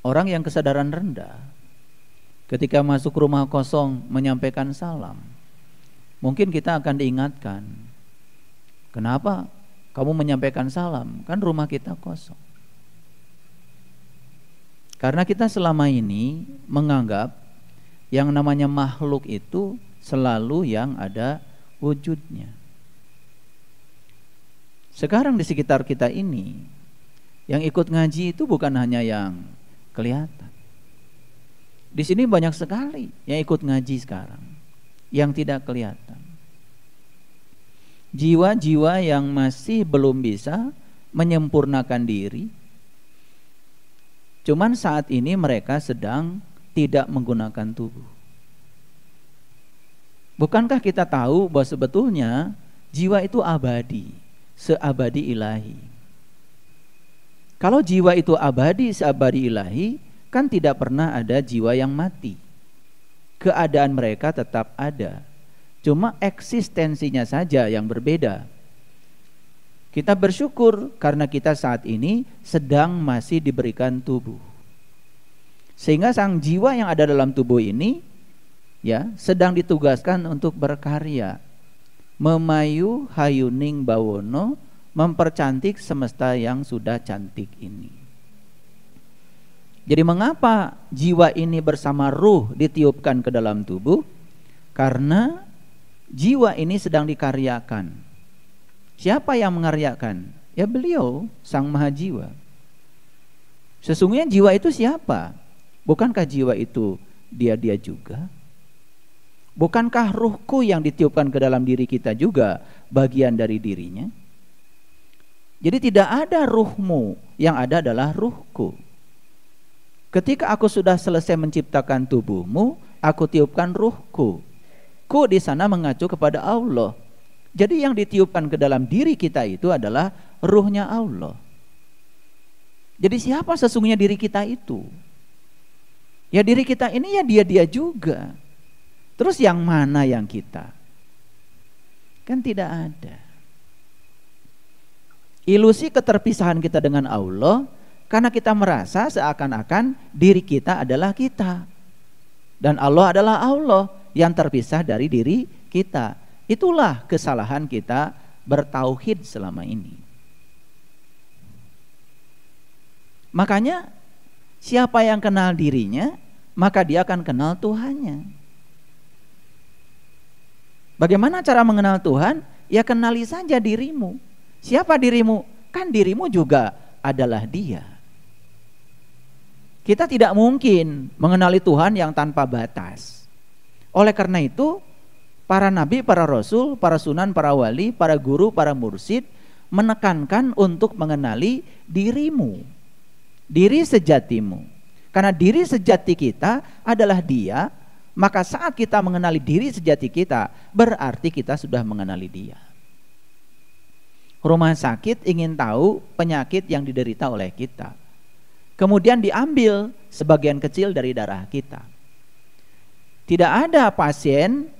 Orang yang kesadaran rendah ketika masuk rumah kosong menyampaikan salam, mungkin kita akan diingatkan, kenapa kamu menyampaikan salam? Kan rumah kita kosong. Karena kita selama ini menganggap yang namanya makhluk itu selalu yang ada wujudnya. Sekarang di sekitar kita ini, yang ikut ngaji itu bukan hanya yang kelihatan. Di sini banyak sekali yang ikut ngaji sekarang, yang tidak kelihatan. Jiwa-jiwa yang masih belum bisa menyempurnakan diri, cuman saat ini mereka sedang tidak menggunakan tubuh. Bukankah kita tahu bahwa sebetulnya jiwa itu abadi, seabadi ilahi. Kalau jiwa itu abadi, seabadi ilahi, kan tidak pernah ada jiwa yang mati. Keadaan mereka tetap ada, cuma eksistensinya saja yang berbeda. Kita bersyukur karena kita saat ini sedang masih diberikan tubuh, sehingga sang jiwa yang ada dalam tubuh ini ya sedang ditugaskan untuk berkarya, memayu hayuning bawono, mempercantik semesta yang sudah cantik ini. Jadi mengapa jiwa ini bersama ruh ditiupkan ke dalam tubuh? Karena jiwa ini sedang dikaryakan. Siapa yang mengaryakan? Ya beliau, Sang Maha Jiwa. Sesungguhnya jiwa itu siapa? Bukankah jiwa itu dia juga? Bukankah ruhku yang ditiupkan ke dalam diri kita juga bagian dari dirinya? Jadi tidak ada ruhmu, yang ada adalah ruhku. Ketika aku sudah selesai menciptakan tubuhmu, aku tiupkan ruhku. Ku di sana mengacu kepada Allah. Jadi yang ditiupkan ke dalam diri kita itu adalah ruhnya Allah. Jadi siapa sesungguhnya diri kita itu? Ya diri kita ini ya dia juga. Terus yang mana yang kita? Kan tidak ada. Ilusi keterpisahan kita dengan Allah karena kita merasa seakan-akan diri kita adalah kita. Dan Allah adalah Allah yang terpisah dari diri kita. Itulah kesalahan kita bertauhid selama ini. Makanya siapa yang kenal dirinya, maka dia akan kenal Tuhannya. Bagaimana cara mengenal Tuhan? Ya kenali saja dirimu. Siapa dirimu? Kan dirimu juga adalah Dia. Kita tidak mungkin mengenali Tuhan yang tanpa batas. Oleh karena itu, para nabi, para rasul, para sunan, para wali, para guru, para mursyid menekankan untuk mengenali dirimu, diri sejatimu. Karena diri sejati kita adalah Dia, maka saat kita mengenali diri sejati kita, berarti kita sudah mengenali Dia. Rumah sakit ingin tahu penyakit yang diderita oleh kita. Kemudian diambil sebagian kecil dari darah kita. Tidak ada pasien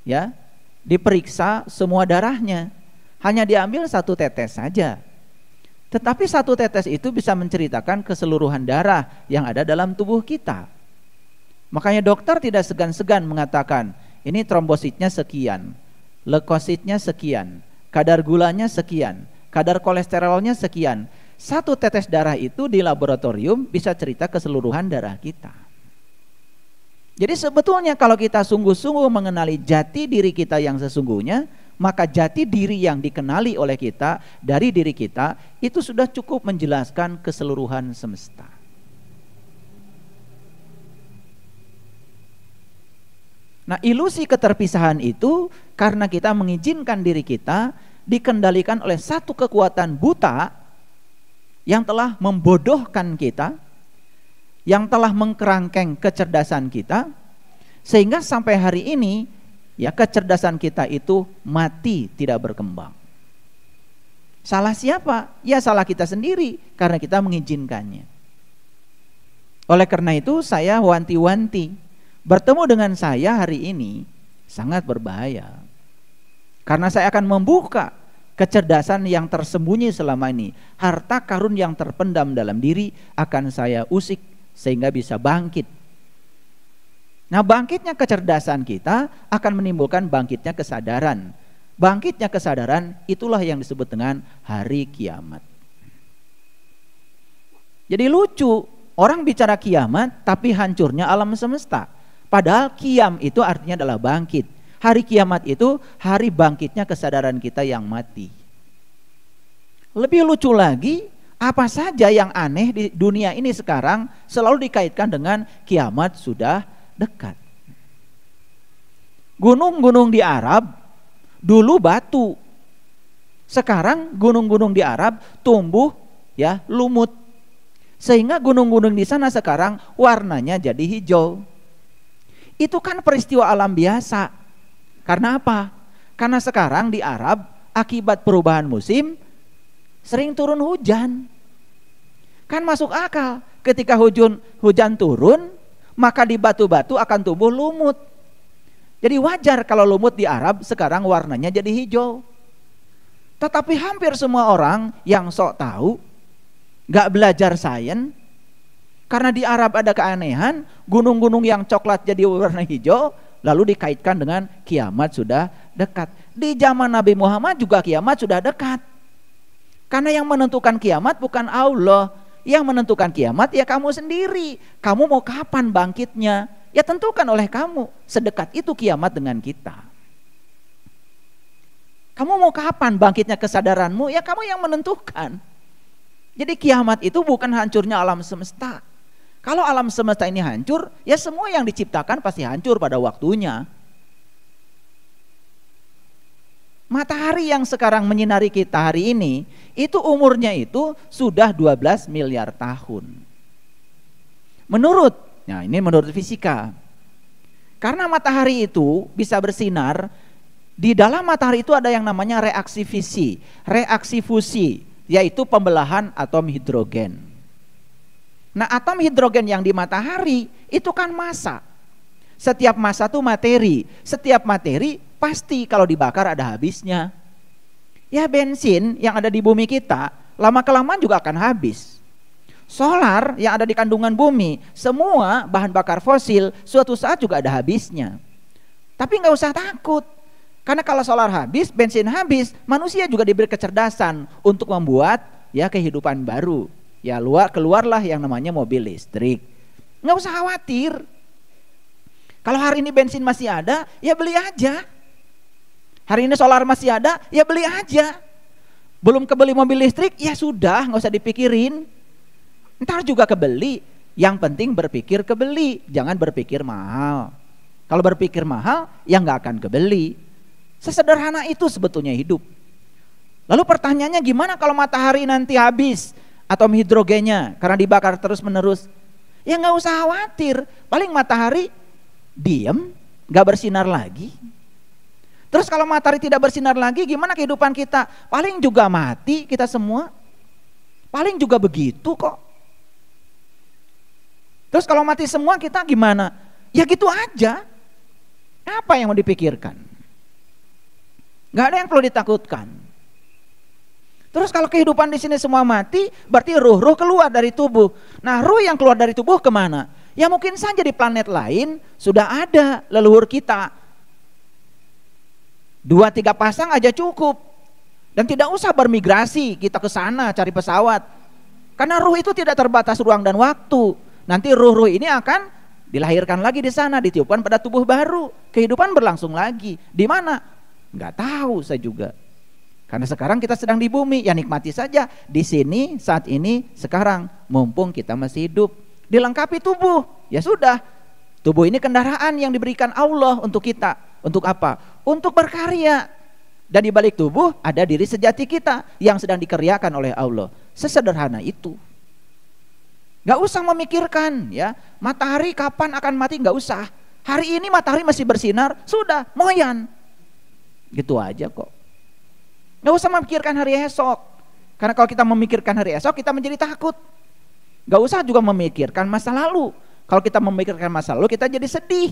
ya diperiksa semua darahnya, hanya diambil satu tetes saja. Tetapi satu tetes itu bisa menceritakan keseluruhan darah yang ada dalam tubuh kita. Makanya dokter tidak segan-segan mengatakan ini trombositnya sekian, leukositnya sekian, kadar gulanya sekian, kadar kolesterolnya sekian. Satu tetes darah itu di laboratorium bisa cerita keseluruhan darah kita. Jadi sebetulnya kalau kita sungguh-sungguh mengenali jati diri kita yang sesungguhnya, maka jati diri yang dikenali oleh kita dari diri kita itu sudah cukup menjelaskan keseluruhan semesta. Nah, ilusi keterpisahan itu karena kita mengizinkan diri kita dikendalikan oleh satu kekuatan buta yang telah membodohkan kita, yang telah mengkerangkeng kecerdasan kita, sehingga sampai hari ini ya kecerdasan kita itu mati, tidak berkembang. Salah siapa? Ya salah kita sendiri karena kita mengizinkannya. Oleh karena itu saya wanti-wanti, bertemu dengan saya hari ini sangat berbahaya. Karena saya akan membuka kecerdasan yang tersembunyi selama ini, harta karun yang terpendam dalam diri akan saya usik sehingga bisa bangkit. Nah, bangkitnya kecerdasan kita akan menimbulkan bangkitnya kesadaran. Bangkitnya kesadaran itulah yang disebut dengan hari kiamat. Jadi lucu, orang bicara kiamat tapi hancurnya alam semesta. Padahal kiam itu artinya adalah bangkit. Hari kiamat itu hari bangkitnya kesadaran kita yang mati. Lebih lucu lagi, apa saja yang aneh di dunia ini sekarang selalu dikaitkan dengan kiamat sudah dekat. Gunung-gunung di Arab dulu batu. Sekarang gunung-gunung di Arab tumbuh ya lumut. Sehingga gunung-gunung di sana sekarang warnanya jadi hijau. Itu kan peristiwa alam biasa. Karena apa? Karena sekarang di Arab akibat perubahan musim sering turun hujan. Kan masuk akal, ketika hujan turun, maka di batu-batu akan tumbuh lumut. Jadi wajar kalau lumut di Arab sekarang warnanya jadi hijau. Tetapi hampir semua orang yang sok tahu, gak belajar sains, karena di Arab ada keanehan, gunung-gunung yang coklat jadi warna hijau, lalu dikaitkan dengan kiamat sudah dekat. Di zaman Nabi Muhammad juga kiamat sudah dekat. Karena yang menentukan kiamat bukan Allah. Yang menentukan kiamat ya kamu sendiri. Kamu mau kapan bangkitnya? Ya tentukan oleh kamu. Sedekat itu kiamat dengan kita. Kamu mau kapan bangkitnya kesadaranmu? Ya kamu yang menentukan. Jadi kiamat itu bukan hancurnya alam semesta. Kalau alam semesta ini hancur, ya semua yang diciptakan pasti hancur pada waktunya. Matahari yang sekarang menyinari kita hari ini, itu umurnya itu sudah 12 miliar tahun. Menurut fisika. Karena matahari itu bisa bersinar, di dalam matahari itu ada yang namanya reaksi fusi, yaitu pembelahan atom hidrogen. Nah, atom hidrogen yang di matahari itu kan massa. Setiap massa itu materi. Setiap materi pasti kalau dibakar ada habisnya. Ya bensin yang ada di bumi kita lama-kelamaan juga akan habis. Solar yang ada di kandungan bumi, semua bahan bakar fosil suatu saat juga ada habisnya. Tapi nggak usah takut. Karena kalau solar habis, bensin habis, manusia juga diberi kecerdasan untuk membuat ya kehidupan baru. Ya keluarlah yang namanya mobil listrik. Nggak usah khawatir. Kalau hari ini bensin masih ada, ya beli aja. Hari ini solar masih ada, ya beli aja. Belum kebeli mobil listrik, ya sudah, nggak usah dipikirin. Ntar juga kebeli. Yang penting berpikir kebeli, jangan berpikir mahal. Kalau berpikir mahal, ya nggak akan kebeli. Sesederhana itu sebetulnya hidup. Lalu pertanyaannya gimana kalau matahari nanti habis atom hidrogennya karena dibakar terus menerus? Ya nggak usah khawatir, paling matahari diem, nggak bersinar lagi. Terus kalau matahari tidak bersinar lagi, gimana kehidupan kita? Paling juga mati kita semua, paling juga begitu kok. Terus kalau mati semua kita gimana? Ya gitu aja. Apa yang mau dipikirkan? Nggak ada yang perlu ditakutkan. Terus kalau kehidupan di sini semua mati, berarti ruh keluar dari tubuh. Nah, ruh yang keluar dari tubuh kemana? Ya mungkin saja di planet lain sudah ada leluhur kita. 2-3 pasang aja cukup. Dan tidak usah bermigrasi kita ke sana cari pesawat. Karena ruh itu tidak terbatas ruang dan waktu. Nanti ruh-ruh ini akan dilahirkan lagi di sana, ditiupkan pada tubuh baru. Kehidupan berlangsung lagi. Di mana? Nggak tahu saya juga. Karena sekarang kita sedang di bumi, ya nikmati saja di sini saat ini sekarang mumpung kita masih hidup. Dilengkapi tubuh, ya sudah. Tubuh ini kendaraan yang diberikan Allah untuk kita. Untuk apa? Untuk berkarya. Dan di balik tubuh ada diri sejati kita yang sedang dikerjakan oleh Allah. Sesederhana itu. Gak usah memikirkan ya matahari kapan akan mati, gak usah. Hari ini matahari masih bersinar, sudah moyan. Gitu aja kok. Gak usah memikirkan hari esok. Karena kalau kita memikirkan hari esok, kita menjadi takut. Gak usah juga memikirkan masa lalu. Kalau kita memikirkan masa lalu, kita jadi sedih.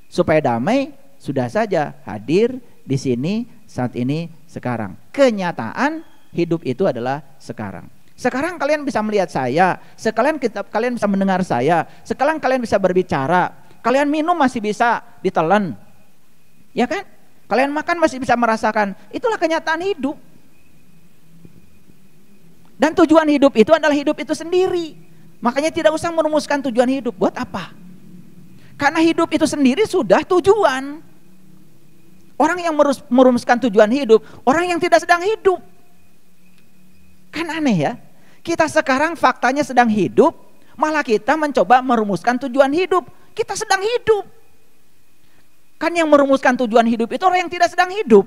Supaya damai, sudah saja hadir di sini, saat ini, sekarang. Kenyataan hidup itu adalah sekarang. Sekarang kalian bisa melihat saya, kalian bisa mendengar saya, sekarang kalian bisa berbicara, kalian minum masih bisa ditelan, ya kan? Kalian makan masih bisa merasakan. Itulah kenyataan hidup. Dan tujuan hidup itu adalah hidup itu sendiri. Makanya tidak usah merumuskan tujuan hidup. Buat apa? Karena hidup itu sendiri sudah tujuan. Orang yang merumuskan tujuan hidup, orang yang tidak sedang hidup. Kan aneh ya. Kita sekarang faktanya sedang hidup, malah kita mencoba merumuskan tujuan hidup. Kita sedang hidup. Kan yang merumuskan tujuan hidup itu orang yang tidak sedang hidup.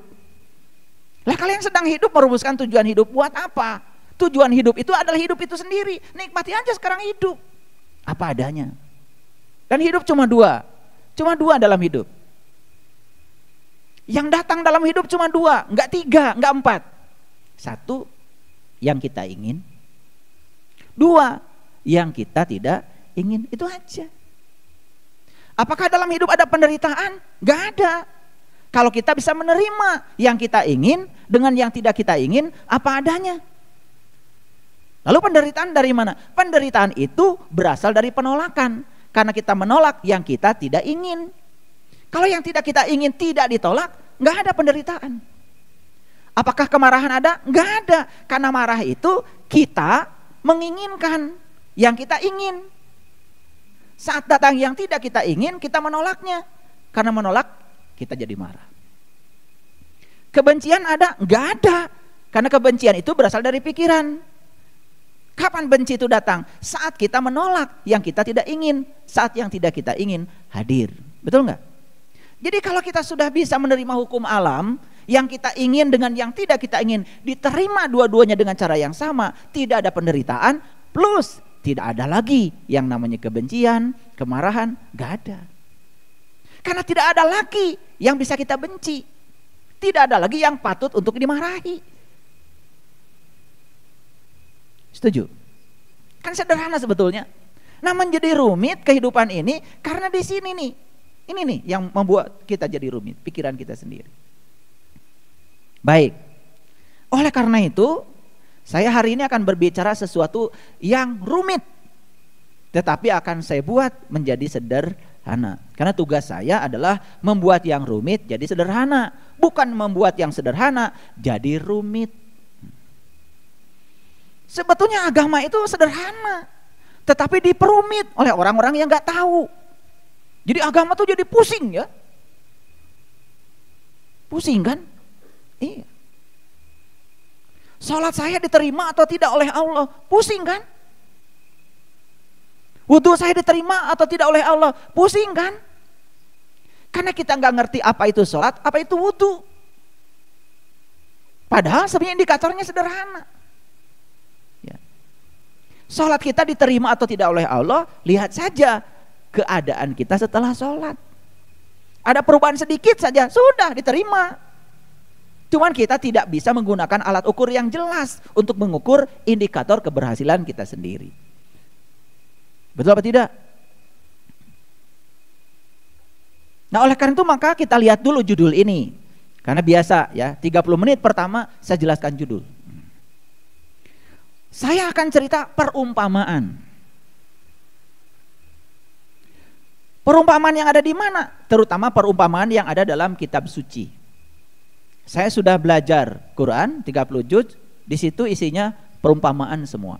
Lah kalian sedang hidup merumuskan tujuan hidup buat apa? Tujuan hidup itu adalah hidup itu sendiri. Nikmati aja sekarang hidup. Apa adanya. Dan hidup cuma dua. Cuma dua dalam hidup. Yang datang dalam hidup cuma dua. Enggak tiga, enggak empat. Satu, yang kita ingin. Dua, yang kita tidak ingin. Itu aja. Apakah dalam hidup ada penderitaan? Enggak ada. Kalau kita bisa menerima yang kita ingin dengan yang tidak kita ingin, apa adanya. Lalu penderitaan dari mana? Penderitaan itu berasal dari penolakan. Karena kita menolak yang kita tidak ingin. Kalau yang tidak kita ingin tidak ditolak, nggak ada penderitaan. Apakah kemarahan ada? Nggak ada. Karena marah itu kita menginginkan yang kita ingin. Saat datang yang tidak kita ingin, kita menolaknya. Karena menolak, kita jadi marah. Kebencian ada? Nggak ada. Karena kebencian itu berasal dari pikiran. Kapan benci itu datang? Saat kita menolak yang kita tidak ingin. Saat yang tidak kita ingin hadir. Betul nggak? Jadi kalau kita sudah bisa menerima hukum alam, yang kita ingin dengan yang tidak kita ingin diterima dua-duanya dengan cara yang sama, tidak ada penderitaan, plus tidak ada lagi yang namanya kebencian, kemarahan, nggak ada. Karena tidak ada lagi yang bisa kita benci, tidak ada lagi yang patut untuk dimarahi. Setuju? Kan sederhana sebetulnya. Nah, menjadi rumit kehidupan ini karena di sini nih. Ini nih yang membuat kita jadi rumit, pikiran kita sendiri. Baik. Oleh karena itu, saya hari ini akan berbicara sesuatu yang rumit, tetapi akan saya buat menjadi sederhana. Karena tugas saya adalah membuat yang rumit jadi sederhana, bukan membuat yang sederhana jadi rumit. Sebetulnya agama itu sederhana, tetapi diperumit oleh orang-orang yang nggak tahu. Jadi agama tuh jadi pusing ya, pusing kan? Iya. Salat saya diterima atau tidak oleh Allah, pusing kan? Wudhu saya diterima atau tidak oleh Allah, pusing kan? Karena kita nggak ngerti apa itu salat, apa itu wudhu. Padahal sebenarnya indikatornya sederhana. Sholat kita diterima atau tidak oleh Allah, lihat saja keadaan kita setelah sholat. Ada perubahan sedikit saja, sudah diterima. Cuman kita tidak bisa menggunakan alat ukur yang jelas untuk mengukur indikator keberhasilan kita sendiri. Betul apa tidak? Nah, oleh karena itu maka kita lihat dulu judul ini. Karena biasa ya, 30 menit pertama saya jelaskan judul. Saya akan cerita perumpamaan. Perumpamaan yang ada di mana? Terutama perumpamaan yang ada dalam kitab suci. Saya sudah belajar Quran 30 juz, di situ isinya perumpamaan semua.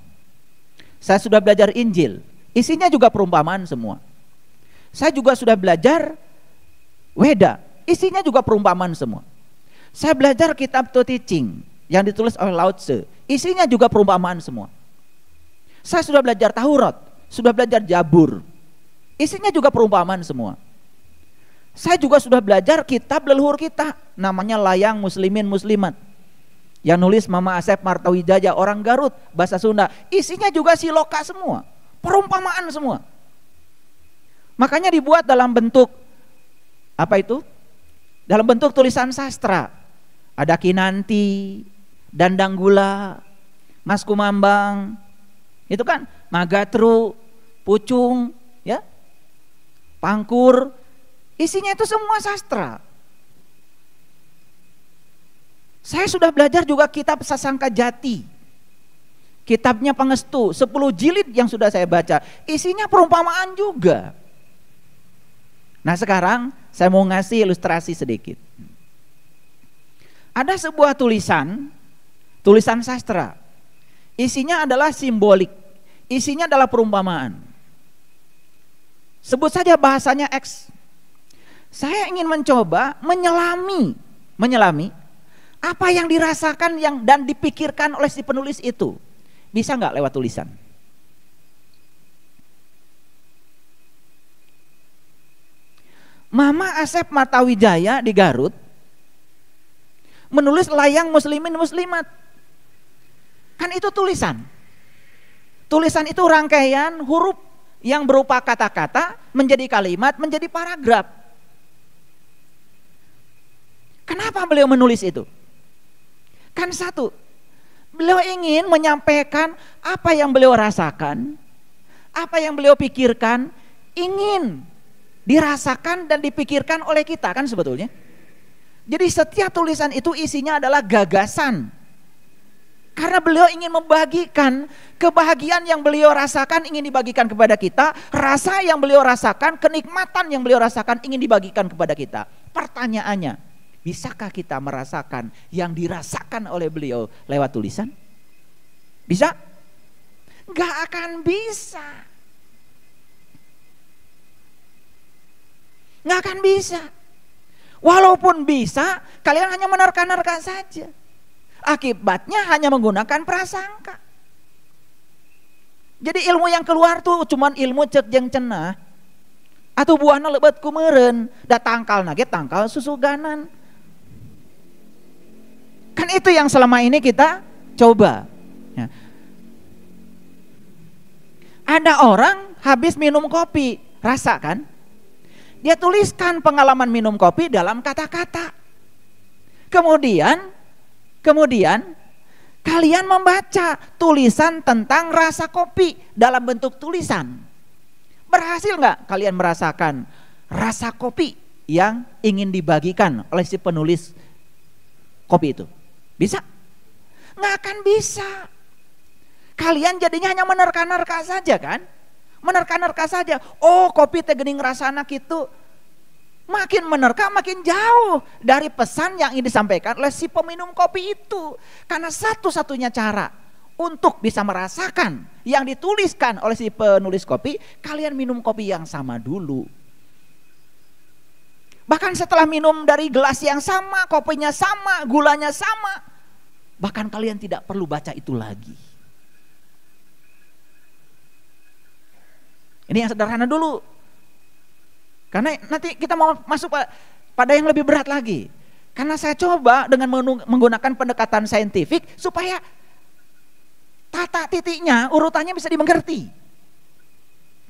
Saya sudah belajar Injil, isinya juga perumpamaan semua. Saya juga sudah belajar Weda, isinya juga perumpamaan semua. Saya belajar kitab To Teaching yang ditulis oleh Lao Tse, isinya juga perumpamaan semua. Saya sudah belajar Taurat, sudah belajar Jabur, isinya juga perumpamaan semua. Saya juga sudah belajar kitab leluhur kita, namanya Layang Muslimin Muslimat, yang nulis Mama Asep Martawijaya, orang Garut, bahasa Sunda. Isinya juga siloka semua, perumpamaan semua. Makanya dibuat dalam bentuk apa itu? Dalam bentuk tulisan sastra. Ada Kinanti, Dandang Gula, Mas Kumambang, itu kan Magatru, Pucung, ya, Pangkur, isinya itu semua sastra. Saya sudah belajar juga kitab Sasangka Jati. Kitabnya Pangestu, 10 jilid yang sudah saya baca. Isinya perumpamaan juga. Nah sekarang saya mau ngasih ilustrasi sedikit. Ada sebuah tulisan sastra. Isinya adalah simbolik. Isinya adalah perumpamaan. Sebut saja bahasanya X. Saya ingin mencoba menyelami apa yang dirasakan dan dipikirkan oleh si penulis itu. Bisa nggak lewat tulisan? Mama Asep Martawijaya di Garut menulis Layang Muslimin Muslimat. Kan itu tulisan. Tulisan itu rangkaian huruf yang berupa kata-kata menjadi kalimat, menjadi paragraf. Kenapa beliau menulis itu? Kan satu, beliau ingin menyampaikan apa yang beliau rasakan, apa yang beliau pikirkan, ingin dirasakan dan dipikirkan oleh kita kan sebetulnya. Jadi setiap tulisan itu isinya adalah gagasan. Karena beliau ingin membagikan kebahagiaan yang beliau rasakan ingin dibagikan kepada kita, rasa yang beliau rasakan, kenikmatan yang beliau rasakan ingin dibagikan kepada kita. Pertanyaannya, bisakah kita merasakan yang dirasakan oleh beliau lewat tulisan? Bisa? Gak akan bisa. Gak akan bisa. Walaupun bisa, kalian hanya menerka-nerka saja. Akibatnya hanya menggunakan prasangka. Jadi ilmu yang keluar tuh cuman ilmu cek jeng cenah. Atau buahna lebat kumeureun, da tangkal nage tangkal susuganan. Kan itu yang selama ini kita coba. Ya. Ada orang habis minum kopi, rasa kan? Dia tuliskan pengalaman minum kopi dalam kata-kata. Kemudian kalian membaca tulisan tentang rasa kopi dalam bentuk tulisan. Berhasil nggak kalian merasakan rasa kopi yang ingin dibagikan oleh si penulis kopi itu? Bisa? Nggak akan bisa. Kalian jadinya hanya menerka-nerka saja kan? Menerka-nerka saja. Oh, kopi teh geuning rasana kitu. Makin menerka makin jauh dari pesan yang ingin disampaikan oleh si peminum kopi itu. Karena satu-satunya cara untuk bisa merasakan yang dituliskan oleh si penulis kopi, kalian minum kopi yang sama dulu. Bahkan setelah minum dari gelas yang sama, kopinya sama, gulanya sama, bahkan kalian tidak perlu baca itu lagi. Ini yang sederhana dulu. Karena nanti kita mau masuk pada yang lebih berat lagi. Karena saya coba dengan menggunakan pendekatan saintifik supaya tata titiknya, urutannya bisa dimengerti.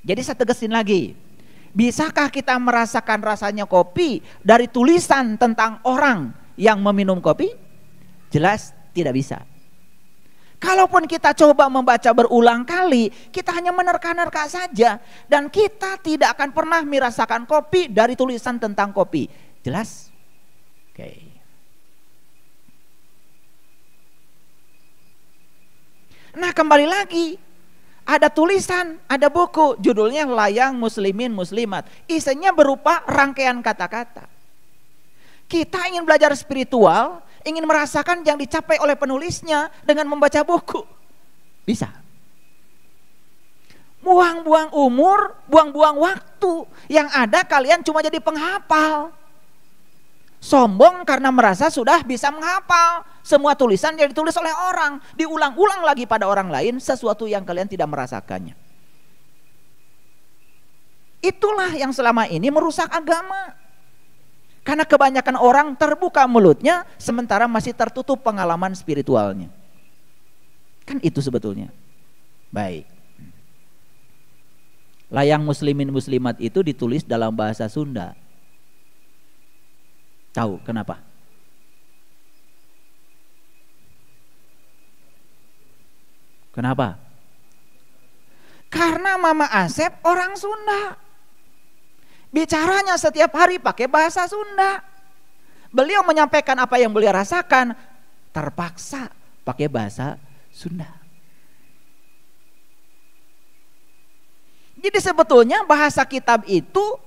Jadi saya tegesin lagi. Bisakah kita merasakan rasanya kopi dari tulisan tentang orang yang meminum kopi? Jelas tidak bisa. Kalaupun kita coba membaca berulang kali, kita hanya menerka-nerka saja. Dan kita tidak akan pernah merasakan kopi dari tulisan tentang kopi. Jelas? Oke. Nah kembali lagi. Ada tulisan, ada buku. Judulnya Layang Muslimin Muslimat. Isinya berupa rangkaian kata-kata. Kita ingin belajar spiritual, ingin merasakan yang dicapai oleh penulisnya dengan membaca buku. Bisa. Buang-buang umur, buang-buang waktu. Yang ada kalian cuma jadi penghafal. Sombong karena merasa sudah bisa menghafal. Semua tulisan yang ditulis oleh orang. Diulang-ulang lagi pada orang lain sesuatu yang kalian tidak merasakannya. Itulah yang selama ini merusak agama. Karena kebanyakan orang terbuka mulutnya sementara masih tertutup pengalaman spiritualnya. Kan itu sebetulnya. Baik. Layang Muslimin Muslimat itu ditulis dalam bahasa Sunda. Tahu kenapa? Kenapa? Karena Mama Asep orang Sunda. Bicaranya setiap hari pakai bahasa Sunda. Beliau menyampaikan apa yang beliau rasakan terpaksa pakai bahasa Sunda. Jadi sebetulnya bahasa kitab itu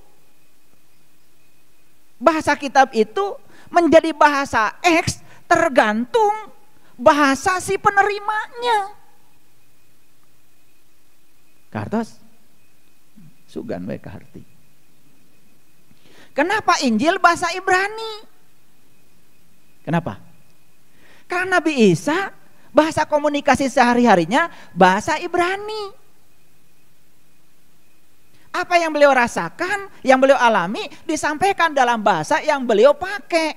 menjadi bahasa X tergantung bahasa si penerimanya. Kartos sugan bae kaharti. Kenapa Injil bahasa Ibrani? Kenapa? Karena Nabi Isa bahasa komunikasi sehari-harinya bahasa Ibrani. Apa yang beliau rasakan, yang beliau alami disampaikan dalam bahasa yang beliau pakai.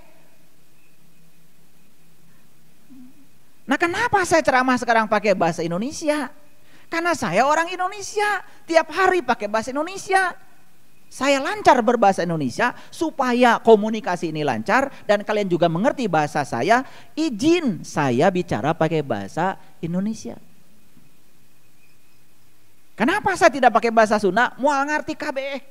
Nah, kenapa saya ceramah sekarang pakai bahasa Indonesia? Karena saya orang Indonesia, tiap hari pakai bahasa Indonesia. Saya lancar berbahasa Indonesia supaya komunikasi ini lancar dan kalian juga mengerti bahasa saya. Izin saya bicara pakai bahasa Indonesia. Kenapa saya tidak pakai bahasa Sunda? Moal ngarti kabeh.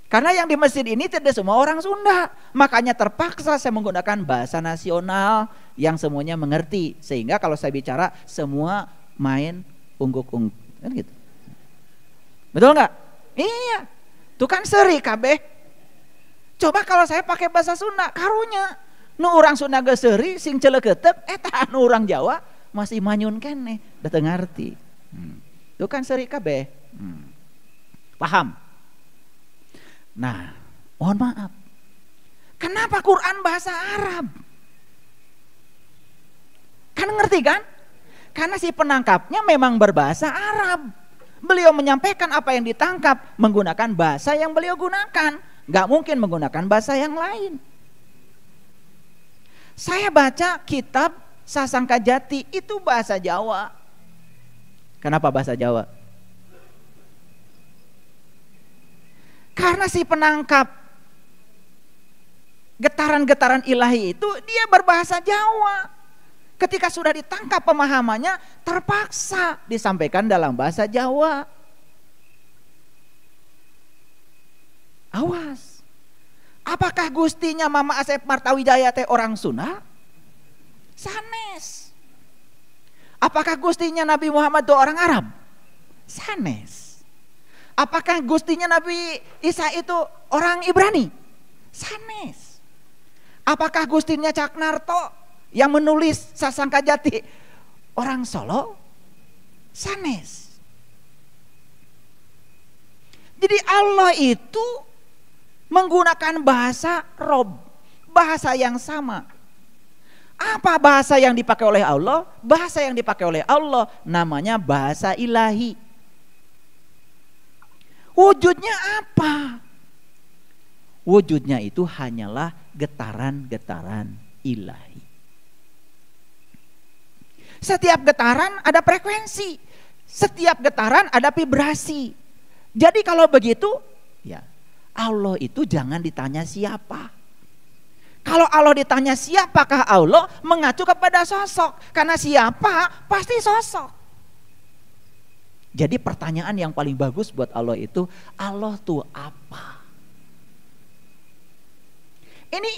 Karena yang di masjid ini tidak semua orang Sunda. Makanya terpaksa saya menggunakan bahasa nasional yang semuanya mengerti. Sehingga kalau saya bicara semua main ungguk-ungguk. Kan gitu. Betul nggak? Iya. Tuh kan seri kabeh. Coba kalau saya pakai bahasa Sunda, karunya. Nu orang Sunda ge seri sing celeketek, eta nu orang Jawa masih manyun keneh, da teu ngarti. Tuh kan seri kabeh. Paham? Nah, mohon maaf. Kenapa Quran bahasa Arab? Kan ngerti kan? Karena si penangkapnya memang berbahasa Arab. Beliau menyampaikan apa yang ditangkap menggunakan bahasa yang beliau gunakan. Gak mungkin menggunakan bahasa yang lain. Saya baca kitab Sasangka Jati, itu bahasa Jawa. Kenapa bahasa Jawa? Karena si penangkap getaran-getaran ilahi itu dia berbahasa Jawa. Ketika sudah ditangkap pemahamannya, terpaksa disampaikan dalam bahasa Jawa. Awas. Apakah gustinya Mama Asep Martawijaya teh orang Sunda? Sanes. Apakah gustinya Nabi Muhammad itu orang Arab? Sanes. Apakah gustinya Nabi Isa itu orang Ibrani? Sanes. Apakah gustinya Cak Narto yang menulis Sasangka Jati orang Solo? Sanes. Jadi Allah itu menggunakan bahasa Rob, bahasa yang sama. Apa bahasa yang dipakai oleh Allah? Bahasa yang dipakai oleh Allah namanya bahasa ilahi. Wujudnya apa? Wujudnya itu hanyalah getaran-getaran ilahi. Setiap getaran ada frekuensi, setiap getaran ada vibrasi. Jadi kalau begitu, ya Allah itu jangan ditanya siapa. Kalau Allah ditanya siapakah Allah, mengacu kepada sosok. Karena siapa pasti sosok. Jadi pertanyaan yang paling bagus buat Allah itu, Allah tuh apa? Ini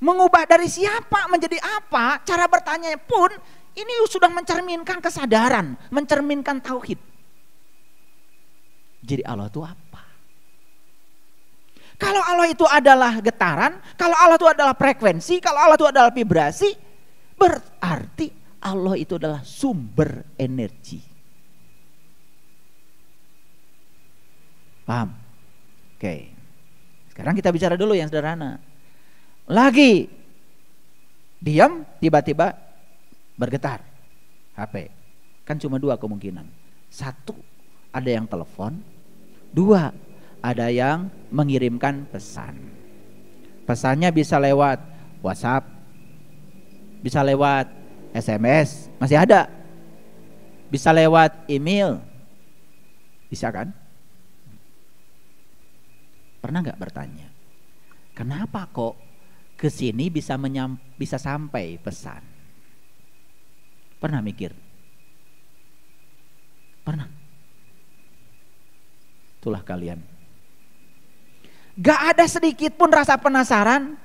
mengubah dari siapa menjadi apa, cara bertanya pun ini sudah mencerminkan kesadaran, mencerminkan tauhid. Jadi Allah itu apa? Kalau Allah itu adalah getaran, kalau Allah itu adalah frekuensi, kalau Allah itu adalah vibrasi, berarti Allah itu adalah sumber energi. Paham? Oke. Sekarang kita bicara dulu yang sederhana. Lagi diam, tiba-tiba bergetar HP. Kan cuma dua kemungkinan. Satu, ada yang telepon. Dua, ada yang mengirimkan pesan. Pesannya bisa lewat WhatsApp, bisa lewat SMS, masih ada. Bisa lewat email. Bisa kan? Pernah nggak bertanya, kenapa kok ke sini bisa sampai pesan? Pernah mikir? Pernah? Itulah kalian. Gak ada sedikit pun rasa penasaran.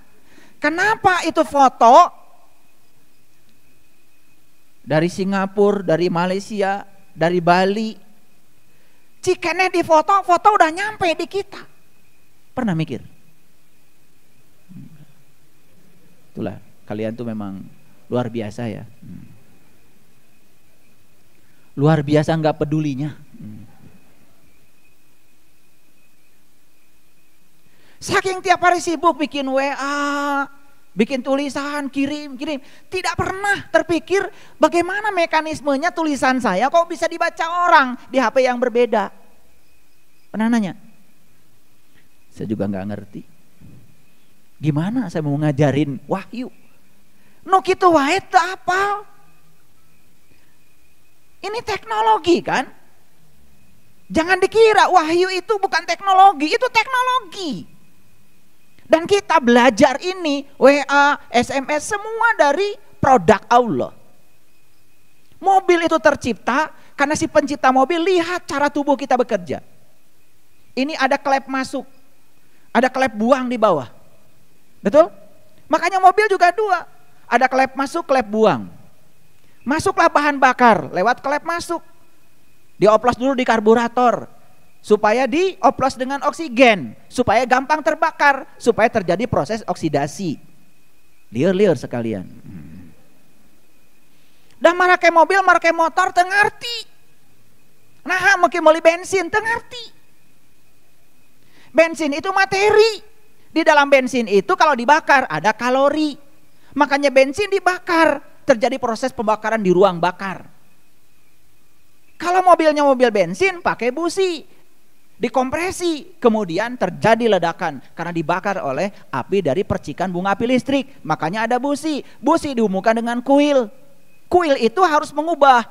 Kenapa itu foto dari Singapura, dari Malaysia, dari Bali. Cikene di foto udah nyampe di kita. Pernah mikir? Itulah, kalian tuh memang luar biasa ya. Luar biasa nggak pedulinya. Saking tiap hari sibuk bikin WA, bikin tulisan, kirim. Tidak pernah terpikir bagaimana mekanismenya tulisan saya kok bisa dibaca orang di HP yang berbeda. Pernah nanya? Saya juga nggak ngerti. Gimana saya mau ngajarin wahyu? Nu kitu wae teu apal. Ini teknologi kan? Jangan dikira wahyu itu bukan teknologi, itu teknologi. Dan kita belajar ini, WA, SMS, semua dari produk Allah. Mobil itu tercipta karena si pencipta mobil lihat cara tubuh kita bekerja. Ini ada klep masuk, ada klep buang di bawah. Betul? Makanya mobil juga dua. Ada klep masuk, klep buang. Masuklah bahan bakar lewat klep masuk. Dioplos dulu di karburator. Supaya dioplos dengan oksigen, supaya gampang terbakar, supaya terjadi proses oksidasi. Liur-liur sekalian. Dan marake mobil, marake motor teu ngarti. Nah, mungkin meuli bensin teu ngarti. Bensin itu materi. Di dalam bensin itu kalau dibakar ada kalori. Makanya bensin dibakar, terjadi proses pembakaran di ruang bakar. Kalau mobilnya mobil bensin pakai busi, dikompresi, kemudian terjadi ledakan karena dibakar oleh api dari percikan bunga api listrik. Makanya ada busi. Busi dihubungkan dengan kuil. Kuil itu harus mengubah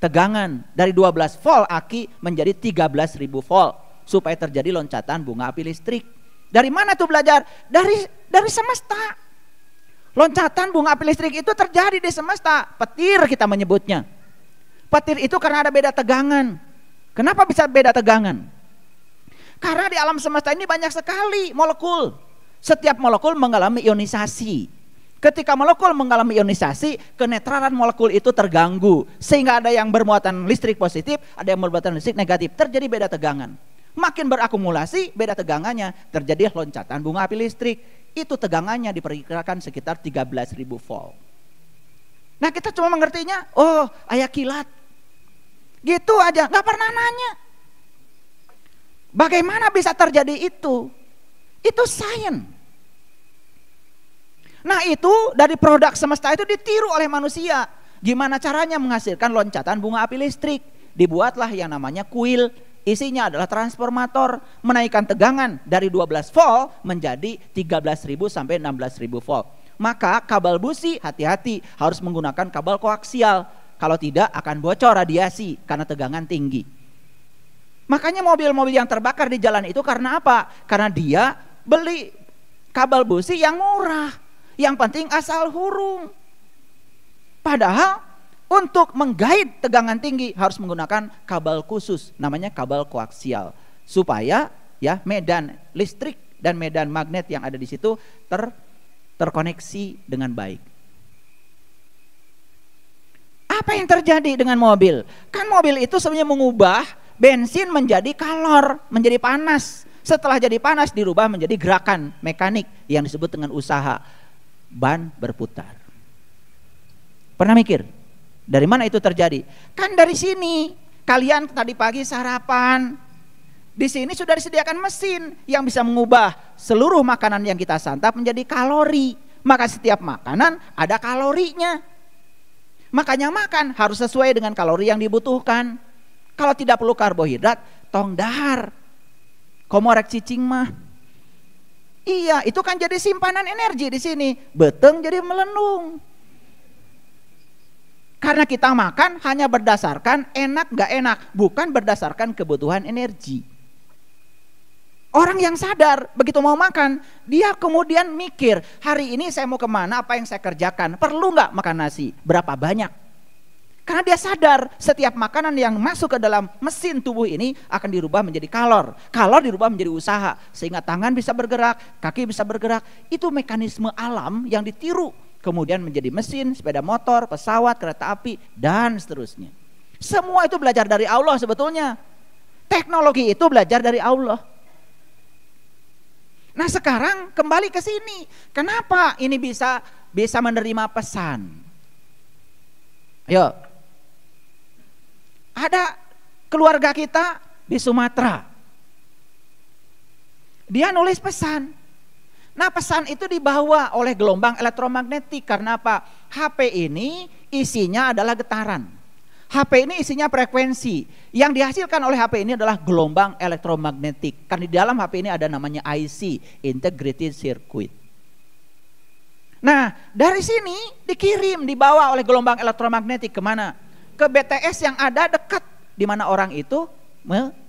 tegangan dari 12 volt aki menjadi 13.000 volt supaya terjadi loncatan bunga api listrik. Dari mana tuh belajar? Dari semesta. Loncatan bunga api listrik itu terjadi di semesta. Petir kita menyebutnya. Petir itu karena ada beda tegangan. Kenapa bisa beda tegangan? Karena di alam semesta ini banyak sekali molekul. Setiap molekul mengalami ionisasi. Ketika molekul mengalami ionisasi, kenetralan molekul itu terganggu. Sehingga ada yang bermuatan listrik positif, ada yang bermuatan listrik negatif. Terjadi beda tegangan. Makin berakumulasi, beda tegangannya. Terjadi loncatan bunga api listrik. Itu tegangannya diperkirakan sekitar 13.000 volt. Nah kita cuma mengertinya, oh aya kilat. Gitu aja, gak pernah nanya. Bagaimana bisa terjadi itu? Itu sains. Nah itu dari produk semesta itu ditiru oleh manusia. Gimana caranya menghasilkan loncatan bunga api listrik? Dibuatlah yang namanya kuil. Isinya adalah transformator. Menaikkan tegangan dari 12 volt menjadi 13.000 sampai 16.000 volt. Maka kabel busi hati-hati harus menggunakan kabel koaksial. Kalau tidak akan bocor radiasi karena tegangan tinggi. Makanya mobil-mobil yang terbakar di jalan itu karena apa? Karena dia beli kabel busi yang murah. Yang penting asal hurung. Padahal untuk menggait tegangan tinggi harus menggunakan kabel khusus. Namanya kabel koaksial. Supaya ya medan listrik dan medan magnet yang ada di situ terkoneksi dengan baik. Apa yang terjadi dengan mobil? Kan mobil itu sebenarnya mengubah bensin menjadi kalor, menjadi panas. Setelah jadi panas dirubah menjadi gerakan mekanik yang disebut dengan usaha ban berputar. Pernah mikir? Dari mana itu terjadi? Kan dari sini. Kalian tadi pagi sarapan. Di sini sudah disediakan mesin yang bisa mengubah seluruh makanan yang kita santap menjadi kalori. Maka setiap makanan ada kalorinya. Makanya makan harus sesuai dengan kalori yang dibutuhkan. Kalau tidak perlu karbohidrat, tong dahar. Komorek cicing mah. Iya, itu kan jadi simpanan energi di sini. Beteng jadi melendung. Karena kita makan hanya berdasarkan enak gak enak, bukan berdasarkan kebutuhan energi. Orang yang sadar begitu mau makan, dia kemudian mikir, hari ini saya mau kemana, apa yang saya kerjakan, perlu gak makan nasi, berapa banyak. Karena dia sadar setiap makanan yang masuk ke dalam mesin tubuh ini akan dirubah menjadi kalor. Kalor dirubah menjadi usaha, sehingga tangan bisa bergerak, kaki bisa bergerak. Itu mekanisme alam yang ditiru kemudian menjadi mesin, sepeda motor, pesawat, kereta api, dan seterusnya. Semua itu belajar dari Allah sebetulnya. Teknologi itu belajar dari Allah. Nah sekarang kembali ke sini. Kenapa ini bisa menerima pesan? Ayo. Ada keluarga kita di Sumatera. Dia nulis pesan. Nah pesan itu dibawa oleh gelombang elektromagnetik. Karena apa? HP ini isinya adalah getaran. HP ini isinya frekuensi. Yang dihasilkan oleh HP ini adalah gelombang elektromagnetik. Karena di dalam HP ini ada namanya IC, Integrated Circuit. Nah dari sini dikirim, dibawa oleh gelombang elektromagnetik kemana? Ke BTS yang ada dekat di mana orang itu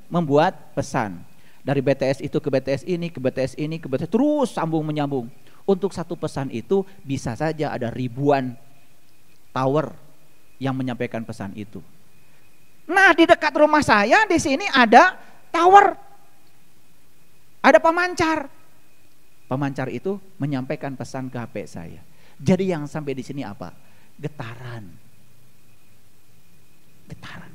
membuat pesan. Dari BTS itu ke BTS ini, ke BTS ini, ke BTS, terus sambung menyambung. Untuk satu pesan itu bisa saja ada ribuan tower yang menyampaikan pesan itu. Nah di dekat rumah saya di sini ada tower, ada pemancar. Pemancar itu menyampaikan pesan ke HP saya. Jadi yang sampai di sini apa? Getaran. Getaran.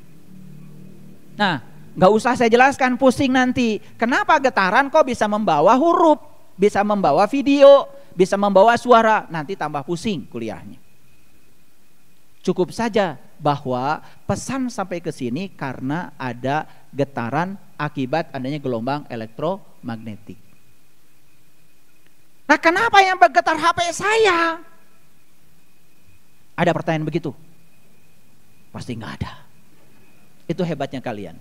Nah, nggak usah saya jelaskan, pusing nanti. Kenapa getaran kok bisa membawa huruf, bisa membawa video, bisa membawa suara, nanti tambah pusing kuliahnya. Cukup saja bahwa pesan sampai ke sini karena ada getaran akibat adanya gelombang elektromagnetik. Nah, kenapa yang bergetar HP saya? Ada pertanyaan begitu? Pasti nggak ada. Itu hebatnya kalian.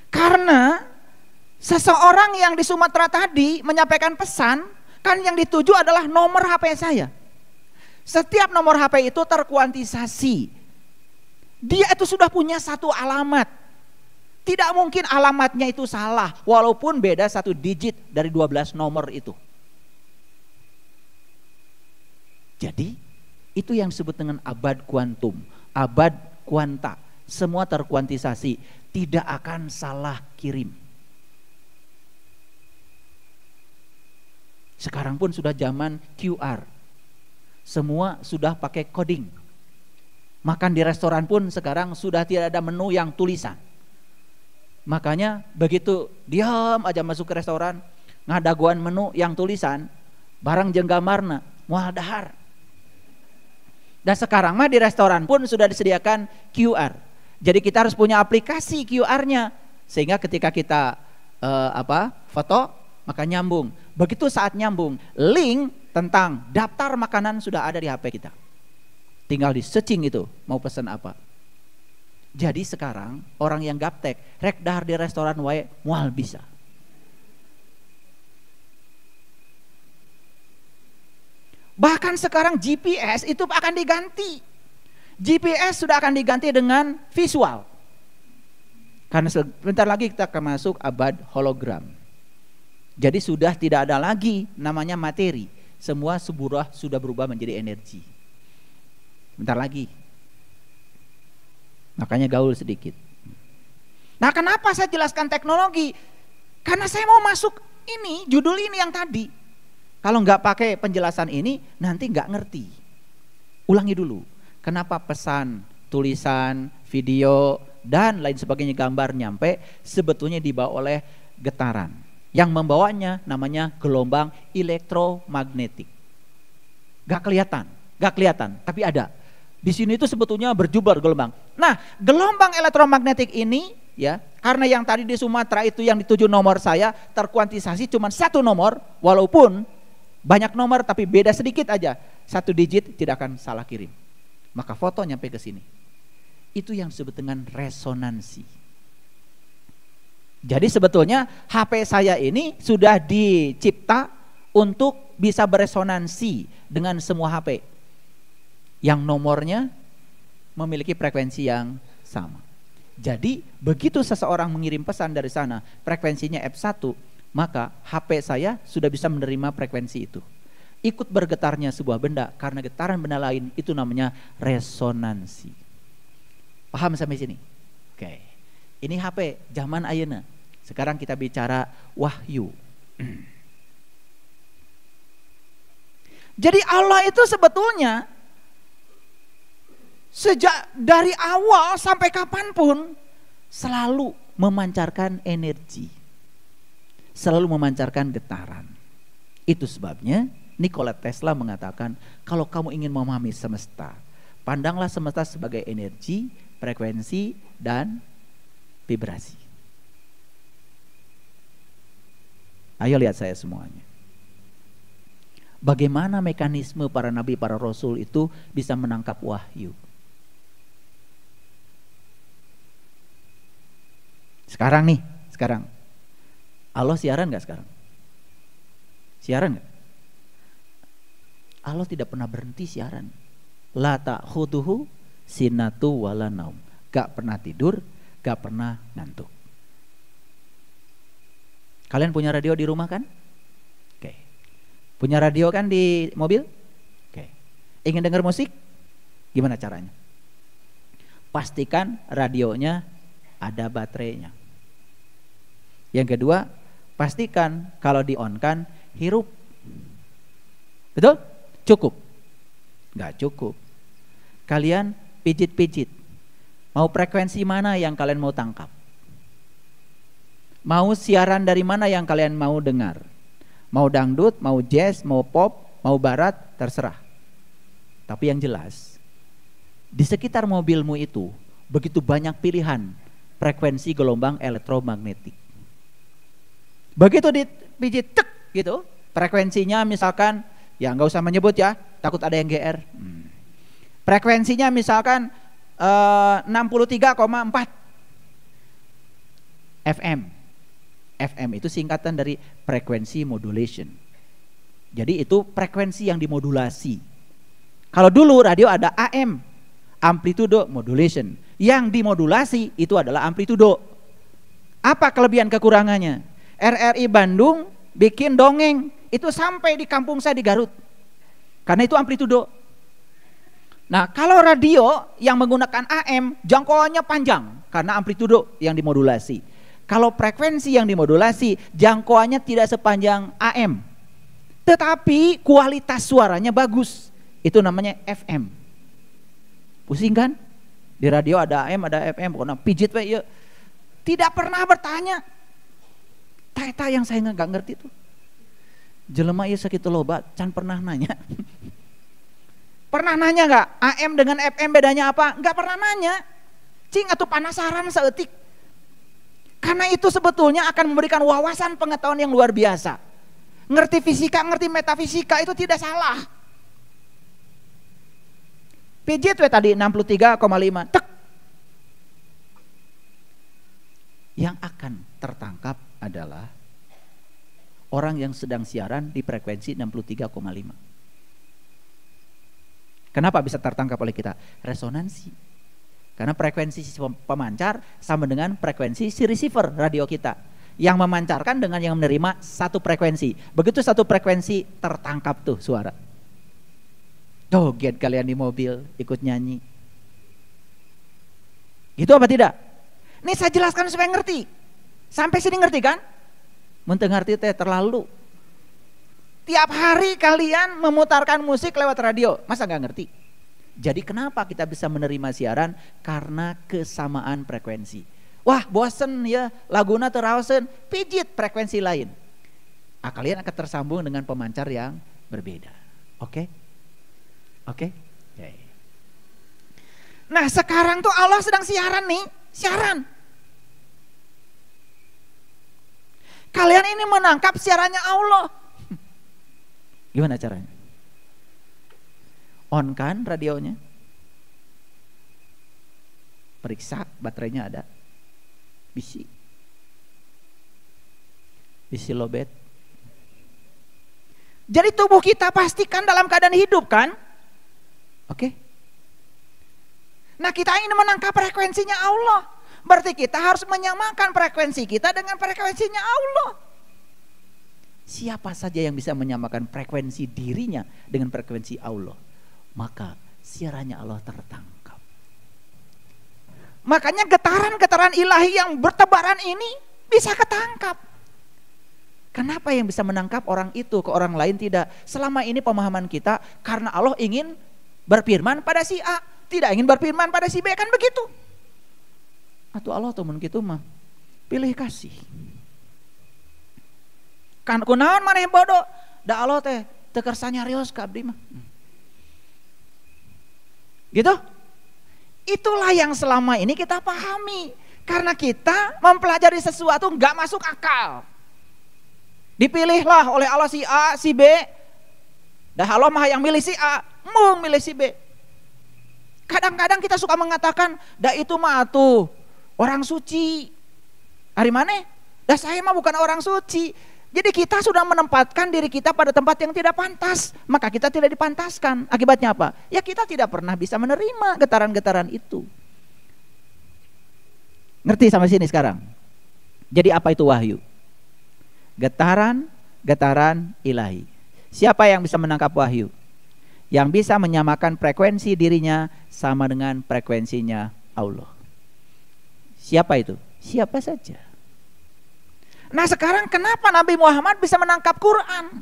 Karena seseorang yang di Sumatera tadi menyampaikan pesan, kan yang dituju adalah nomor HP saya. Setiap nomor HP itu terkuantisasi. Dia itu sudah punya satu alamat. Tidak mungkin alamatnya itu salah, walaupun beda satu digit dari 12 nomor itu. Jadi, itu yang disebut dengan abad kuantum, abad kuanta. Semua terkuantisasi, tidak akan salah kirim. Sekarang pun sudah zaman QR. Semua sudah pakai coding. Makan di restoran pun sekarang sudah tidak ada menu yang tulisan. Makanya begitu diam aja masuk ke restoran, ngadaguan menu yang tulisan, barang jeung gambarna moal dahar. Dan sekarang mah di restoran pun sudah disediakan QR. Jadi kita harus punya aplikasi QR-nya sehingga ketika kita foto maka nyambung. Begitu saat nyambung, link tentang daftar makanan sudah ada di HP kita. Tinggal di searching itu mau pesan apa. Jadi sekarang orang yang gaptek rek dahar di restoran wae moal bisa. Bahkan sekarang GPS itu akan diganti. GPS sudah akan diganti dengan visual. Karena sebentar lagi kita akan masuk abad hologram. Jadi sudah tidak ada lagi namanya materi. Semua sudah berubah menjadi energi. Bentar lagi. Makanya gaul sedikit. Nah kenapa saya jelaskan teknologi? Karena saya mau masuk ini, judul ini yang tadi. Kalau nggak pakai penjelasan ini, nanti nggak ngerti. Ulangi dulu. Kenapa pesan, tulisan, video, dan lain sebagainya gambar nyampe sebetulnya dibawa oleh getaran. Yang membawanya namanya gelombang elektromagnetik. Gak kelihatan, tapi ada. Di sini itu sebetulnya berjubel gelombang. Nah, gelombang elektromagnetik ini ya, karena yang tadi di Sumatera itu yang dituju nomor saya terkuantisasi cuma satu nomor, walaupun banyak nomor tapi beda sedikit aja. Satu digit tidak akan salah kirim. Maka foto nyampe ke sini. Itu yang disebut dengan resonansi. Jadi sebetulnya HP saya ini sudah dicipta untuk bisa beresonansi dengan semua HP yang nomornya memiliki frekuensi yang sama. Jadi begitu seseorang mengirim pesan dari sana frekuensinya F1, maka HP saya sudah bisa menerima frekuensi itu. Ikut bergetarnya sebuah benda karena getaran benda lain itu namanya resonansi. Paham sampai sini? Oke. Ini HP zaman ayeuna. Sekarang kita bicara wahyu. Jadi Allah itu sebetulnya sejak dari awal sampai kapanpun selalu memancarkan energi, selalu memancarkan getaran. Itu sebabnya Nikola Tesla mengatakan, kalau kamu ingin memahami semesta, pandanglah semesta sebagai energi, frekuensi, dan vibrasi. Ayo lihat saya semuanya. Bagaimana mekanisme para nabi, para rasul itu bisa menangkap wahyu. Sekarang nih, sekarang. Allah siaran gak sekarang? Siaran gak? Allah tidak pernah berhenti siaran. La ta'khuduhu sinatu wala naum. Gak pernah tidur, gak pernah ngantuk. Kalian punya radio di rumah kan? Oke. Punya radio kan di mobil? Oke. Ingin dengar musik? Gimana caranya? Pastikan radionya ada baterainya. Yang kedua, pastikan kalau di-on-kan hirup. Betul? Cukup? Nggak cukup. Kalian pijit-pijit. Mau frekuensi mana yang kalian mau tangkap? Mau siaran dari mana yang kalian mau dengar? Mau dangdut, mau jazz, mau pop, mau barat, terserah. Tapi yang jelas, di sekitar mobilmu itu begitu banyak pilihan frekuensi gelombang elektromagnetik. Begitu dipijit tek gitu, frekuensinya misalkan, ya nggak usah menyebut ya, takut ada yang GR. Frekuensinya misalkan 63,4 FM. FM itu singkatan dari frekuensi modulation. Jadi itu frekuensi yang dimodulasi. Kalau dulu radio ada AM, amplitude modulation. Yang dimodulasi itu adalah amplitudo. Apa kelebihan kekurangannya? RRI Bandung bikin dongeng, itu sampai di kampung saya di Garut. Karena itu amplitudo. Nah, kalau radio yang menggunakan AM, jangkauannya panjang karena amplitudo yang dimodulasi. Kalau frekuensi yang dimodulasi, jangkauannya tidak sepanjang AM. Tetapi kualitas suaranya bagus. Itu namanya FM. Pusing kan? Di radio ada AM, ada FM, pokoknya pijit we ya. Tidak pernah bertanya. Tata yang saya nggak ngerti tuh. Jelema ieu sakitu loba, can pernah nanya. Pernah nanya nggak? AM dengan FM bedanya apa? Nggak pernah nanya. Cing atuh penasaran saeutik. Karena itu sebetulnya akan memberikan wawasan pengetahuan yang luar biasa. Ngerti fisika, ngerti metafisika itu tidak salah. Pijit we tadi 63,5. Tek. Yang akan tertangkap adalah orang yang sedang siaran di frekuensi 63,5. Kenapa bisa tertangkap oleh kita? Resonansi. Karena frekuensi si pemancar sama dengan frekuensi si receiver radio kita. Yang memancarkan dengan yang menerima satu frekuensi. Begitu satu frekuensi tertangkap tuh suara. Joget kalian di mobil ikut nyanyi. Gitu apa tidak? Ini saya jelaskan supaya ngerti. Sampai sini ngerti kan? Mun teu ngarti teh terlalu. Tiap hari kalian memutarkan musik lewat radio, masa nggak ngerti? Jadi kenapa kita bisa menerima siaran? Karena kesamaan frekuensi. Wah bosen ya laguna terawasen, pijit frekuensi lain. Kalian akan tersambung dengan pemancar yang berbeda. Oke? Oke? Nah sekarang tuh Allah sedang siaran nih, siaran. Kalian ini menangkap siarannya Allah. Gimana caranya? On kan radionya, periksa baterainya ada, bisi lobet. Jadi tubuh kita pastikan dalam keadaan hidup kan? Oke. Nah kita ini menangkap frekuensinya Allah, berarti kita harus menyamakan frekuensi kita dengan frekuensinya Allah. Siapa saja yang bisa menyamakan frekuensi dirinya dengan frekuensi Allah, maka siarannya Allah tertangkap. Makanya getaran-getaran ilahi yang bertebaran ini bisa ketangkap. Kenapa yang bisa menangkap orang itu ke orang lain tidak? Selama ini pemahaman kita karena Allah ingin berfirman pada si A, tidak ingin berfirman pada si B, kan begitu. Atau Allah tuh gitu mah pilih kasih. Kan kunaon maneh bodoh, da Allah teh teu kersa nyarios ka abdi mah. Gitu? Itulah yang selama ini kita pahami. Karena kita mempelajari sesuatu nggak masuk akal. Dipilihlah oleh Allah si A, si B. Dah Allah mah yang milih si A, mau milih si B. Kadang-kadang kita suka mengatakan, dah itu mah tuh orang suci. Hari mana? Dah saya mah bukan orang suci. Jadi kita sudah menempatkan diri kita pada tempat yang tidak pantas. Maka kita tidak dipantaskan. Akibatnya apa? Ya kita tidak pernah bisa menerima getaran-getaran itu. Ngerti sampai sini sekarang? Jadi apa itu wahyu? Getaran ilahi. Siapa yang bisa menangkap wahyu? Yang bisa menyamakan frekuensi dirinya sama dengan frekuensinya Allah. Siapa itu? Siapa saja. Nah sekarang kenapa Nabi Muhammad bisa menangkap Quran?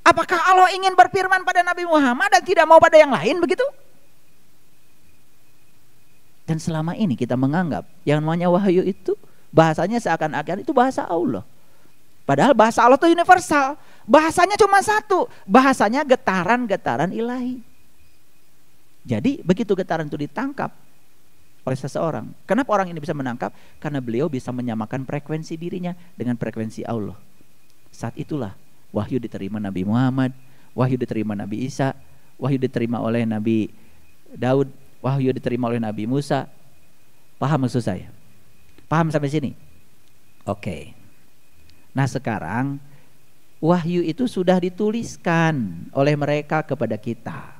Apakah Allah ingin berfirman pada Nabi Muhammad dan tidak mau pada yang lain begitu? Dan selama ini kita menganggap yang namanya wahyu itu bahasanya seakan-akan itu bahasa Allah. Padahal bahasa Allah itu universal. Bahasanya cuma satu. Bahasanya getaran-getaran ilahi. Jadi begitu getaran itu ditangkap oleh seseorang. Kenapa orang ini bisa menangkap? Karena beliau bisa menyamakan frekuensi dirinya dengan frekuensi Allah. Saat itulah wahyu diterima Nabi Muhammad, wahyu diterima Nabi Isa, wahyu diterima oleh Nabi Daud, wahyu diterima oleh Nabi Musa. Paham maksud saya? Paham sampai sini? Oke. Nah sekarang wahyu itu sudah dituliskan oleh mereka kepada kita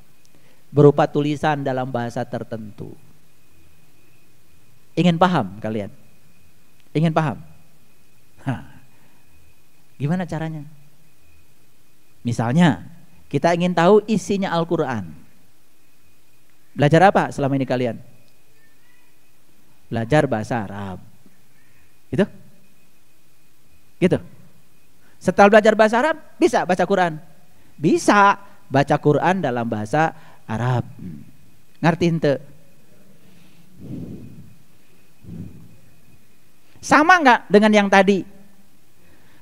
berupa tulisan dalam bahasa tertentu. Ingin paham kalian? Ingin paham? Gimana caranya? Misalnya kita ingin tahu isinya Al-Quran. Belajar apa selama ini kalian? Belajar bahasa Arab. Gitu? Gitu. Setelah belajar bahasa Arab, bisa baca Quran? Bisa baca Quran dalam bahasa Arab. Ngerti ente? Sama nggak dengan yang tadi?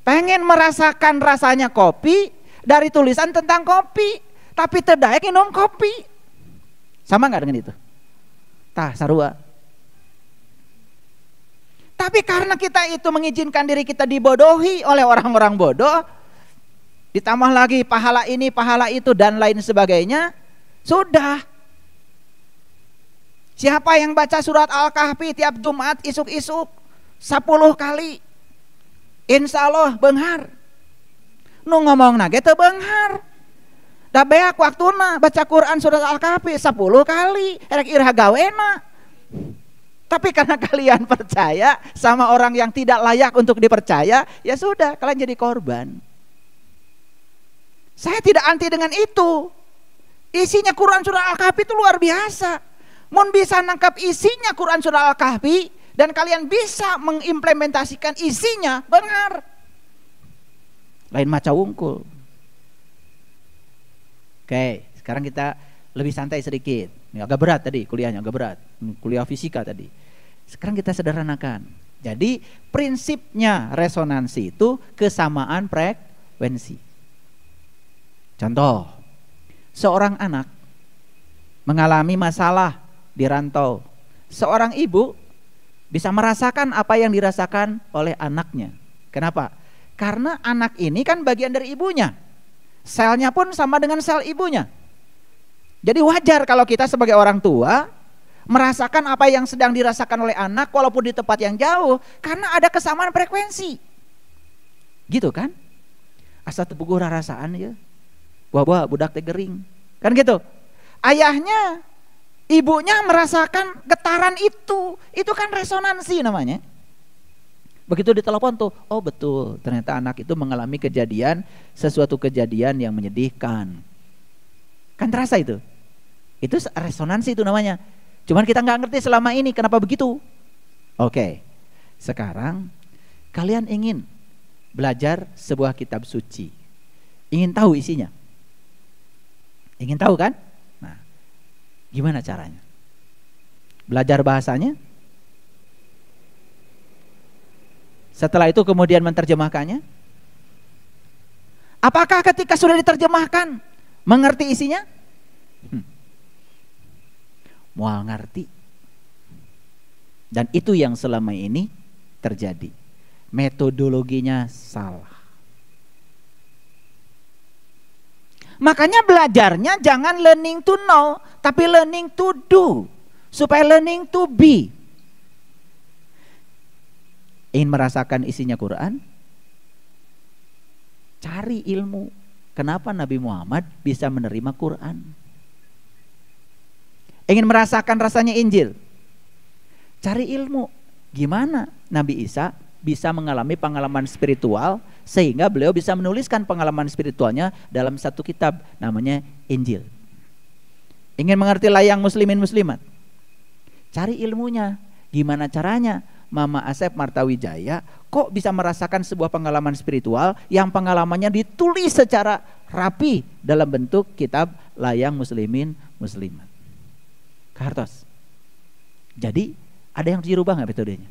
Pengen merasakan rasanya kopi dari tulisan tentang kopi, tapi terdayak minum kopi. Sama nggak dengan itu? Tah sarua. Tapi karena kita itu mengizinkan diri kita dibodohi oleh orang-orang bodoh, ditambah lagi pahala ini, pahala itu, dan lain sebagainya, sudah. Siapa yang baca surat Al-Kahfi tiap Jumat isuk-isuk 10 kali, insya Allah beunghar. Nu ngomong nage teu beunghar. Da beak waktuna baca Quran surat Al-Kahfi 10 kali, erek irah gawena. Tapi karena kalian percaya sama orang yang tidak layak untuk dipercaya, ya sudah, kalian jadi korban. Saya tidak anti dengan itu. Isinya Quran surah Al-Kahfi itu luar biasa. Mun bisa nangkap isinya Quran surah Al-Kahfi dan kalian bisa mengimplementasikan isinya, benar. Lain maca wungkul. Oke, sekarang kita lebih santai sedikit. Ini agak berat tadi kuliahnya, agak berat. Kuliah fisika tadi. Sekarang kita sederhanakan. Jadi prinsipnya resonansi itu kesamaan frekuensi. Contoh, seorang anak mengalami masalah di rantau. Seorang ibu bisa merasakan apa yang dirasakan oleh anaknya. Kenapa? Karena anak ini kan bagian dari ibunya. Selnya pun sama dengan sel ibunya. Jadi wajar kalau kita sebagai orang tua merasakan apa yang sedang dirasakan oleh anak walaupun di tempat yang jauh, karena ada kesamaan frekuensi. Gitu kan? Asa tepuguh rasaan ya. Wah budak teh gering. Kan gitu. Ayahnya, ibunya merasakan getaran itu. Itu kan resonansi namanya. Begitu ditelepon tuh, oh betul, ternyata anak itu mengalami sesuatu kejadian yang menyedihkan. Kan terasa itu. Itu resonansi itu namanya. Cuman kita nggak ngerti selama ini kenapa begitu. Oke. Sekarang kalian ingin belajar sebuah kitab suci. Ingin tahu isinya? Ingin tahu kan? Nah, gimana caranya? Belajar bahasanya. Setelah itu kemudian menerjemahkannya. Apakah ketika sudah diterjemahkan mengerti isinya? Mual ngerti. Dan itu yang selama ini terjadi. Metodologinya salah. Makanya belajarnya jangan learning to know, tapi learning to do. Supaya learning to be. Ingin merasakan isinya Quran? Cari ilmu. Kenapa Nabi Muhammad bisa menerima Quran? Ingin merasakan rasanya Injil? Cari ilmu. Gimana Nabi Isa bisa mengalami pengalaman spiritual sehingga beliau bisa menuliskan pengalaman spiritualnya dalam satu kitab namanya Injil. Ingin mengerti layang muslimin muslimat? Cari ilmunya. Gimana caranya? Mama Asep Martawijaya kok bisa merasakan sebuah pengalaman spiritual yang pengalamannya ditulis secara rapi dalam bentuk kitab layang muslimin muslimat. Kartos. Jadi ada yang dirubah nggak metodenya?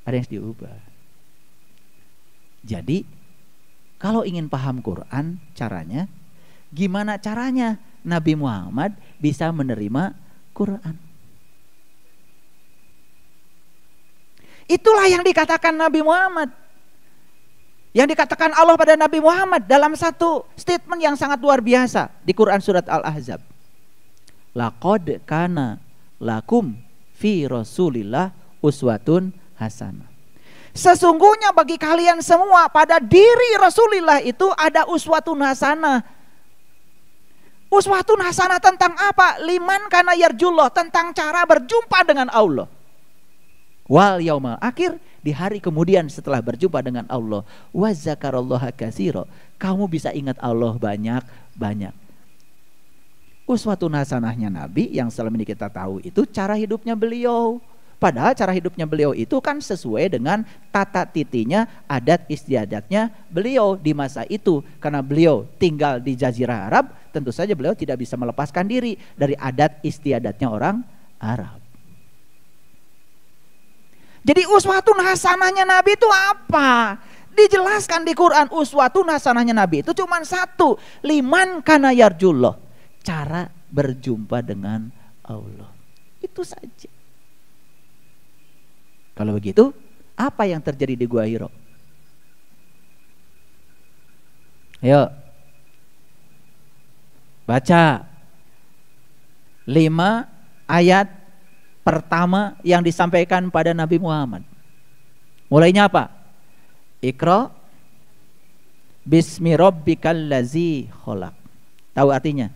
Ada yang diubah. Jadi kalau ingin paham Quran, caranya gimana caranya Nabi Muhammad bisa menerima Quran? Itulah yang dikatakan Nabi Muhammad. Yang dikatakan Allah pada Nabi Muhammad dalam satu statement yang sangat luar biasa di Quran surat Al-Ahzab. Laqad kana lakum fi Rasulillah uswatun hasanah. Sesungguhnya bagi kalian semua pada diri Rasulillah itu ada uswatun hasanah. Uswatun hasanah tentang apa? Liman kana yarjullah, tentang cara berjumpa dengan Allah. Wal yaumal akhir, di hari kemudian setelah berjumpa dengan Allah. Wa zakarallaha katsira, kamu bisa ingat Allah banyak-banyak. Uswatun hasanahnya Nabi yang selama ini kita tahu itu cara hidupnya beliau. Padahal cara hidupnya beliau itu kan sesuai dengan tata titinya, adat istiadatnya beliau di masa itu. Karena beliau tinggal di Jazirah Arab, tentu saja beliau tidak bisa melepaskan diri dari adat istiadatnya orang Arab. Jadi uswatun hasanahnya Nabi itu apa? Dijelaskan di Quran, uswatun hasanahnya Nabi itu cuma satu. Liman kana yarjullah, cara berjumpa dengan Allah. Itu saja. Kalau begitu, apa yang terjadi di Gua Hiro? Ayo. Baca 5 ayat pertama yang disampaikan pada Nabi Muhammad. Mulainya apa? Iqra bismi rabbikal ladzi khalaq. Tahu artinya?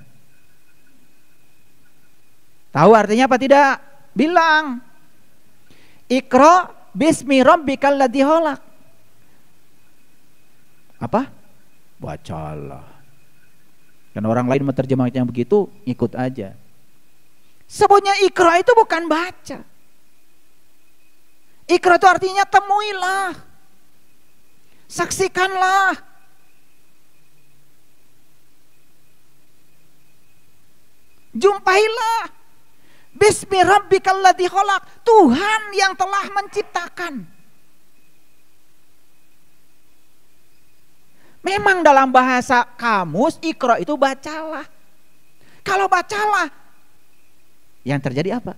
Tahu artinya apa tidak? Bilang. Iqra bismi rabbikal ladzi khalaq. Apa? Bacalah. Dan orang lain menerjemahkannya begitu, ikut aja. Sebutnya Iqra itu bukan baca. Iqra itu artinya temuilah. Saksikanlah. Jumpailah. Bismi rabbikal ladzi khalaq, Tuhan yang telah menciptakan. Memang dalam bahasa kamus Iqra itu bacalah. Kalau bacalah, yang terjadi apa?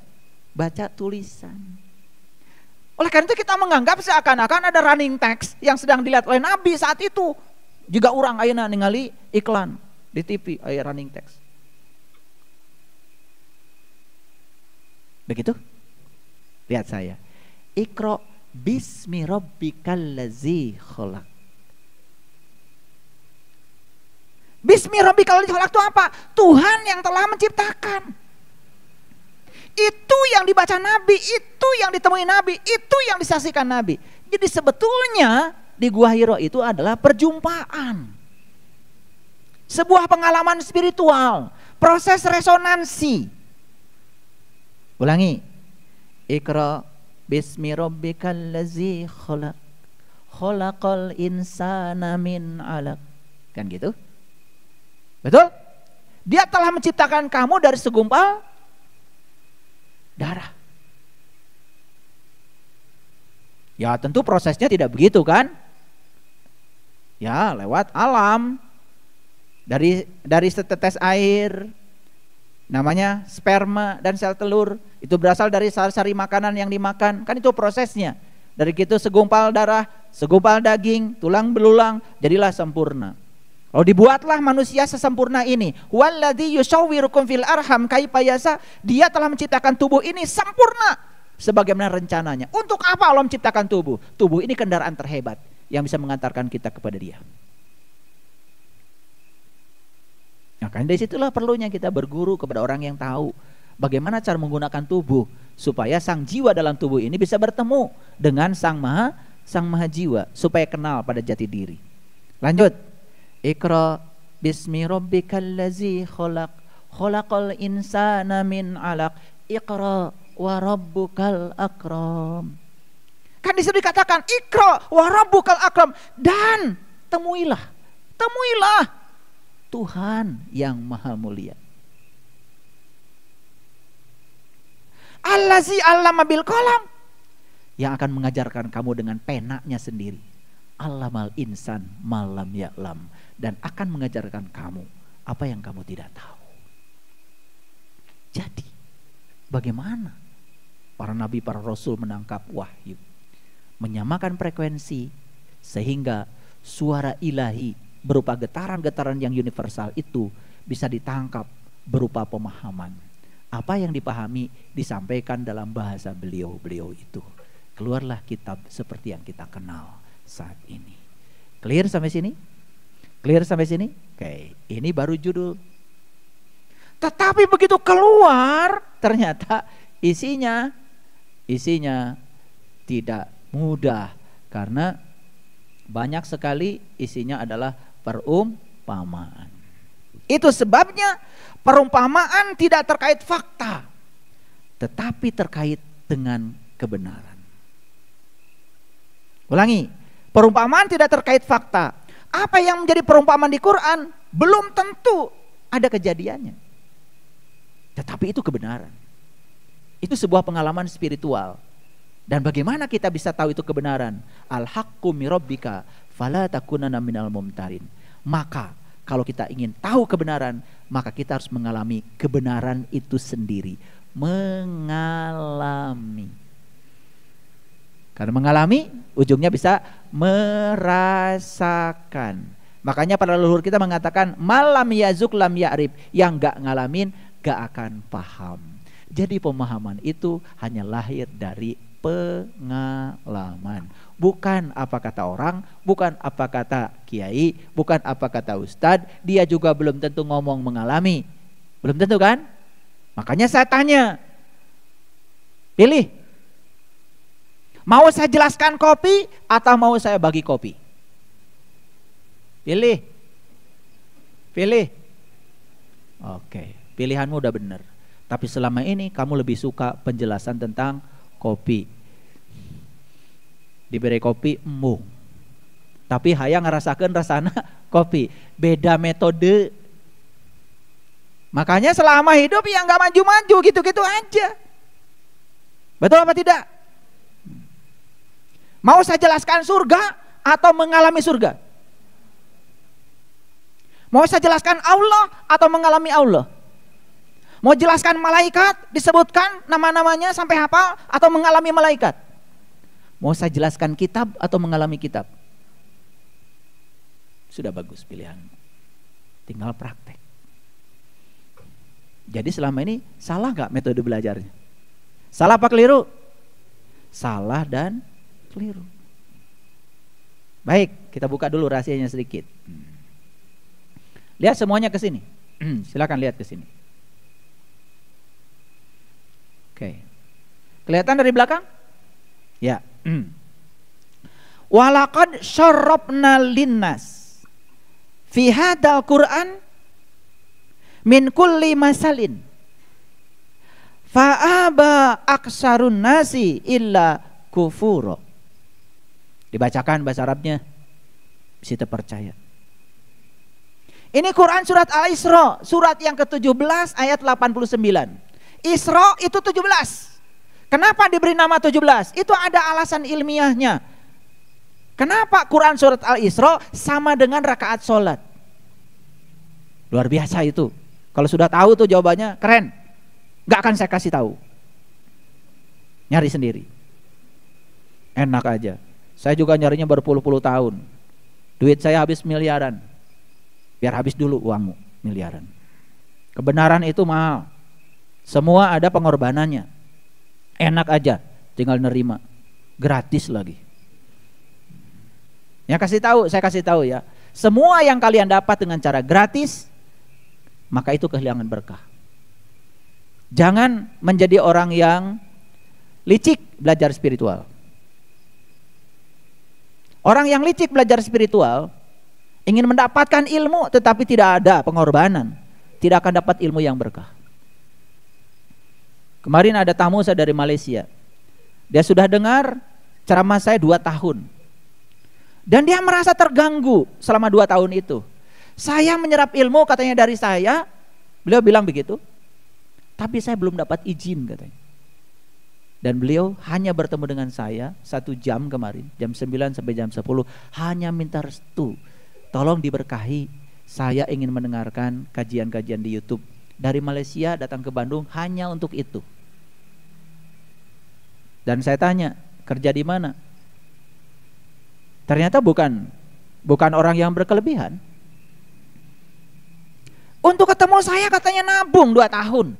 Baca tulisan. Oleh karena itu kita menganggap seakan-akan ada running text yang sedang dilihat oleh Nabi saat itu. Juga orang ayeuna ningali iklan di TV aya running text. Begitu? Lihat saya. Iqra bismi rabbikal ladzi khalaq. Bismi rabbikal ladzi khalaq itu apa? Tuhan yang telah menciptakan. Itu yang dibaca Nabi, itu yang ditemui Nabi, itu yang disaksikan Nabi. Jadi sebetulnya di Gua Hiro itu adalah perjumpaan. Sebuah pengalaman spiritual, proses resonansi. Ulangi. Iqra bismi rabbikal ladzi khalaq. khalaqal insana min 'alaq. Kan gitu? Betul? Dia telah menciptakan kamu dari segumpal darah. Ya tentu prosesnya tidak begitu kan? Ya lewat alam. Dari setetes air, namanya sperma dan sel telur, itu berasal dari sari-sari makanan yang dimakan. Kan itu prosesnya. Dari itu segumpal darah, segumpal daging, tulang belulang, jadilah sempurna. Oh, dibuatlah manusia sesempurna ini. Walladzi yusawwirukum fil arham kaifa yasha. Dia telah menciptakan tubuh ini sempurna sebagaimana rencananya. Untuk apa Allah menciptakan tubuh? Tubuh ini kendaraan terhebat yang bisa mengantarkan kita kepada Dia. Nah, kan dari situlah perlunya kita berguru kepada orang yang tahu bagaimana cara menggunakan tubuh supaya sang jiwa dalam tubuh ini bisa bertemu dengan sang maha jiwa, supaya kenal pada jati diri. Lanjut. Iqra bismi rabbikal ladzi khalaq khalaqal insana min 'alaq iqra wa rabbukal akram. Kan di situ dikatakan iqra wa rabbukal akram, dan temuilah Tuhan yang maha mulia. Allazi 'allama bil qalam, yang akan mengajarkan kamu dengan penanya sendiri. Allamal insan malam ya'lam, dan akan mengajarkan kamu apa yang kamu tidak tahu. Jadi bagaimana para nabi, para rasul menangkap wahyu, menyamakan frekuensi sehingga suara ilahi berupa getaran-getaran yang universal itu bisa ditangkap berupa pemahaman. Apa yang dipahami disampaikan dalam bahasa beliau-beliau itu. Keluarlah kitab seperti yang kita kenal saat ini. Clear sampai sini? Clear sampai sini? Oke, ini baru judul. Tetapi begitu keluar, ternyata isinya tidak mudah, karena banyak sekali isinya adalah perumpamaan. Itu sebabnya perumpamaan tidak terkait fakta, tetapi terkait dengan kebenaran. Ulangi, perumpamaan tidak terkait fakta. Apa yang menjadi perumpamaan di Quran belum tentu ada kejadiannya, tetapi itu kebenaran. Itu sebuah pengalaman spiritual. Dan bagaimana kita bisa tahu itu kebenaran? Al-haqqu mirabbika fala takunanna minal mumtarin. Maka kalau kita ingin tahu kebenaran, maka kita harus mengalami kebenaran itu sendiri. Mengalami. Karena mengalami ujungnya bisa merasakan. Makanya para leluhur kita mengatakan malam yazuk lam ya'rif, yang gak ngalamin gak akan paham. Jadi pemahaman itu hanya lahir dari pengalaman. Bukan apa kata orang, bukan apa kata kiai, bukan apa kata ustadz. Dia juga belum tentu ngomong mengalami. Belum tentu kan? Makanya saya tanya, pilih. Mau saya jelaskan kopi atau mau saya bagi kopi? Pilih. Oke, pilihanmu udah benar. Tapi selama ini kamu lebih suka penjelasan tentang kopi. Diberi kopi embung, tapi hayang ngerasakan rasana kopi. Beda metode. Makanya selama hidup ya gak maju-maju, gitu-gitu aja. Betul apa tidak? Mau saya jelaskan surga atau mengalami surga? Mau saya jelaskan Allah atau mengalami Allah? Mau jelaskan malaikat, disebutkan nama-namanya sampai hafal atau mengalami malaikat? Mau saya jelaskan kitab atau mengalami kitab? Sudah bagus pilihan. Tinggal praktek. Jadi selama ini salah gak metode belajarnya? Salah apa keliru? Salah dan keliru. Baik, kita buka dulu rahasianya sedikit. Lihat semuanya ke sini. Silakan lihat ke sini. Oke. Kelihatan dari belakang? Ya. Walaqad syarrabna linnas fi hadzal Qur'an min kulli masalin fa aba aksarun nasi illa kufura. Dibacakan bahasa Arabnya, bisa percaya. Ini Quran surat Al-Isra, surat yang ke-17 ayat 89. Isra itu 17. Kenapa diberi nama 17? Itu ada alasan ilmiahnya. Kenapa Quran surat Al-Isra sama dengan rakaat sholat? Luar biasa itu. Kalau sudah tahu tuh jawabannya, keren. Gak akan saya kasih tahu. Nyari sendiri. Enak aja. Saya juga nyarinya berpuluh-puluh tahun. Duit saya habis miliaran. Biar habis dulu uangmu miliaran. Kebenaran itu mahal. Semua ada pengorbanannya. Enak aja, tinggal nerima. Gratis lagi. Saya kasih tahu ya. Semua yang kalian dapat dengan cara gratis, maka itu kehilangan berkah. Jangan menjadi orang yang licik belajar spiritual. Orang yang licik belajar spiritual ingin mendapatkan ilmu tetapi tidak ada pengorbanan, tidak akan dapat ilmu yang berkah. Kemarin ada tamu saya dari Malaysia. Dia sudah dengar ceramah saya 2 tahun. Dan dia merasa terganggu selama 2 tahun itu. Saya menyerap ilmu katanya dari saya. Beliau bilang begitu. Tapi saya belum dapat izin katanya. Dan beliau hanya bertemu dengan saya 1 jam kemarin, jam 9 sampai jam 10, hanya minta restu. Tolong diberkahi, saya ingin mendengarkan kajian-kajian di YouTube. Dari Malaysia datang ke Bandung hanya untuk itu. Dan saya tanya, kerja di mana? Ternyata bukan orang yang berkelebihan. Untuk ketemu saya katanya nabung 2 tahun.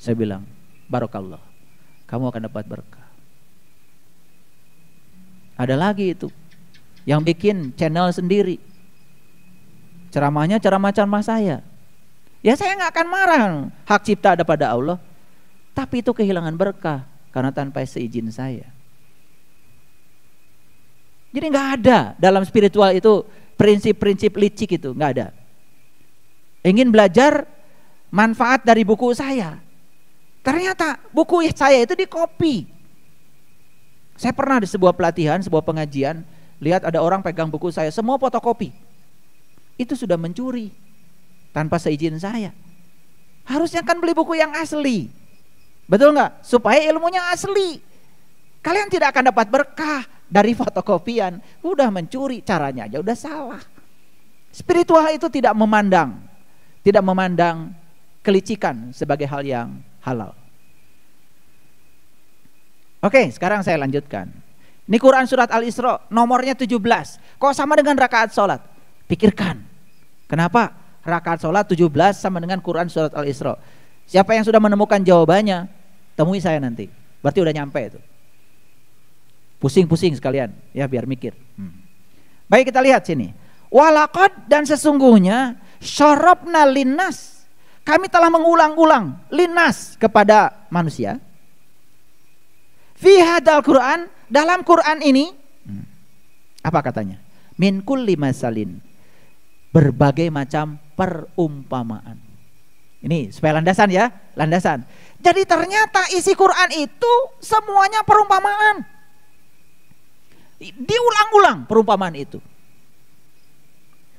Saya bilang, Barokallah, kamu akan dapat berkah. Ada lagi itu yang bikin channel sendiri. Ceramahnya ceramah saya. Ya saya gak akan marah, hak cipta ada pada Allah. Tapi itu kehilangan berkah karena tanpa seizin saya. Jadi gak ada dalam spiritual itu prinsip-prinsip licik itu, gak ada. Ingin belajar manfaat dari buku saya, ternyata buku saya itu di-copy. Saya pernah di sebuah pelatihan, sebuah pengajian, lihat ada orang pegang buku saya, semua fotokopi. Itu sudah mencuri tanpa seizin saya. Harusnya kan beli buku yang asli, betul nggak? Supaya ilmunya asli. Kalian tidak akan dapat berkah dari fotokopian. Udah mencuri, caranya aja udah salah. Spiritual itu tidak memandang kelicikan sebagai hal yang halal. Oke, sekarang saya lanjutkan. Ini Quran surat Al-Isra, nomornya 17. Kok sama dengan rakaat sholat? Pikirkan, kenapa rakaat sholat 17 sama dengan Quran surat Al-Isra? Siapa yang sudah menemukan jawabannya, temui saya nanti. Berarti udah nyampe itu. Pusing-pusing sekalian, ya biar mikir. Baik, kita lihat sini. Walaqad, dan sesungguhnya syarabna linnas, kami telah mengulang-ulang linnas kepada manusia. Fi hadal Quran, dalam Quran ini apa katanya? Min kulli masalin, berbagai macam perumpamaan. Ini supaya landasan ya, landasan. Jadi ternyata isi Quran itu semuanya perumpamaan. Diulang-ulang perumpamaan itu.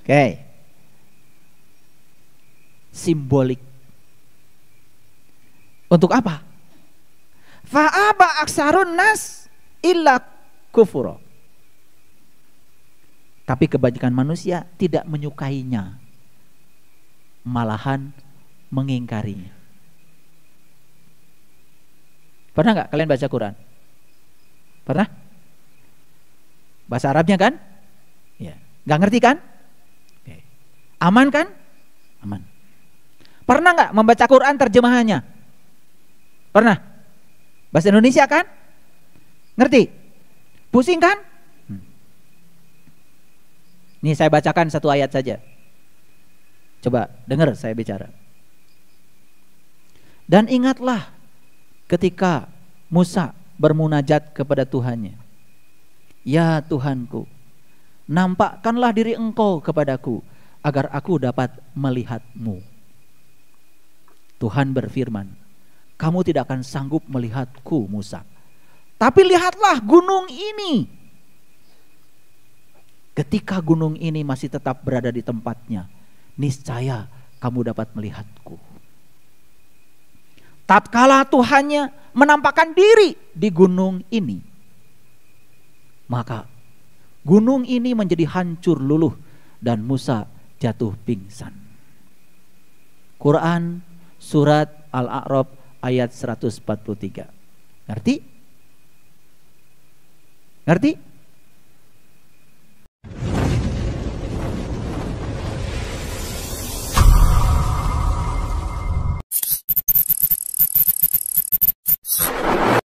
Oke. Simbolik. Untuk apa? Fa'aba aksarun nas illa kufura. Tapi kebanyakan manusia tidak menyukainya, malahan mengingkarinya. Pernah nggak kalian baca Quran? Pernah? Bahasa Arabnya kan? Ya. Nggak ngerti kan? Oke. Aman kan? Aman. Pernah nggak membaca Quran terjemahannya? Pernah? Bahasa Indonesia kan? Ngerti? Pusing kan? Nih saya bacakan 1 ayat saja. Coba dengar saya bicara. Dan ingatlah ketika Musa bermunajat kepada Tuhannya. Ya Tuhanku, nampakkanlah diri Engkau kepadaku agar aku dapat melihatmu. Tuhan berfirman, kamu tidak akan sanggup melihatku Musa, Tapi lihatlah gunung ini. Ketika gunung ini masih tetap berada di tempatnya, niscaya kamu dapat melihatku. Tatkala Tuhannya menampakkan diri di gunung ini, maka gunung ini menjadi hancur luluh dan Musa jatuh pingsan. Quran surat Al-A'raf ayat 143. Ngerti? Ngerti?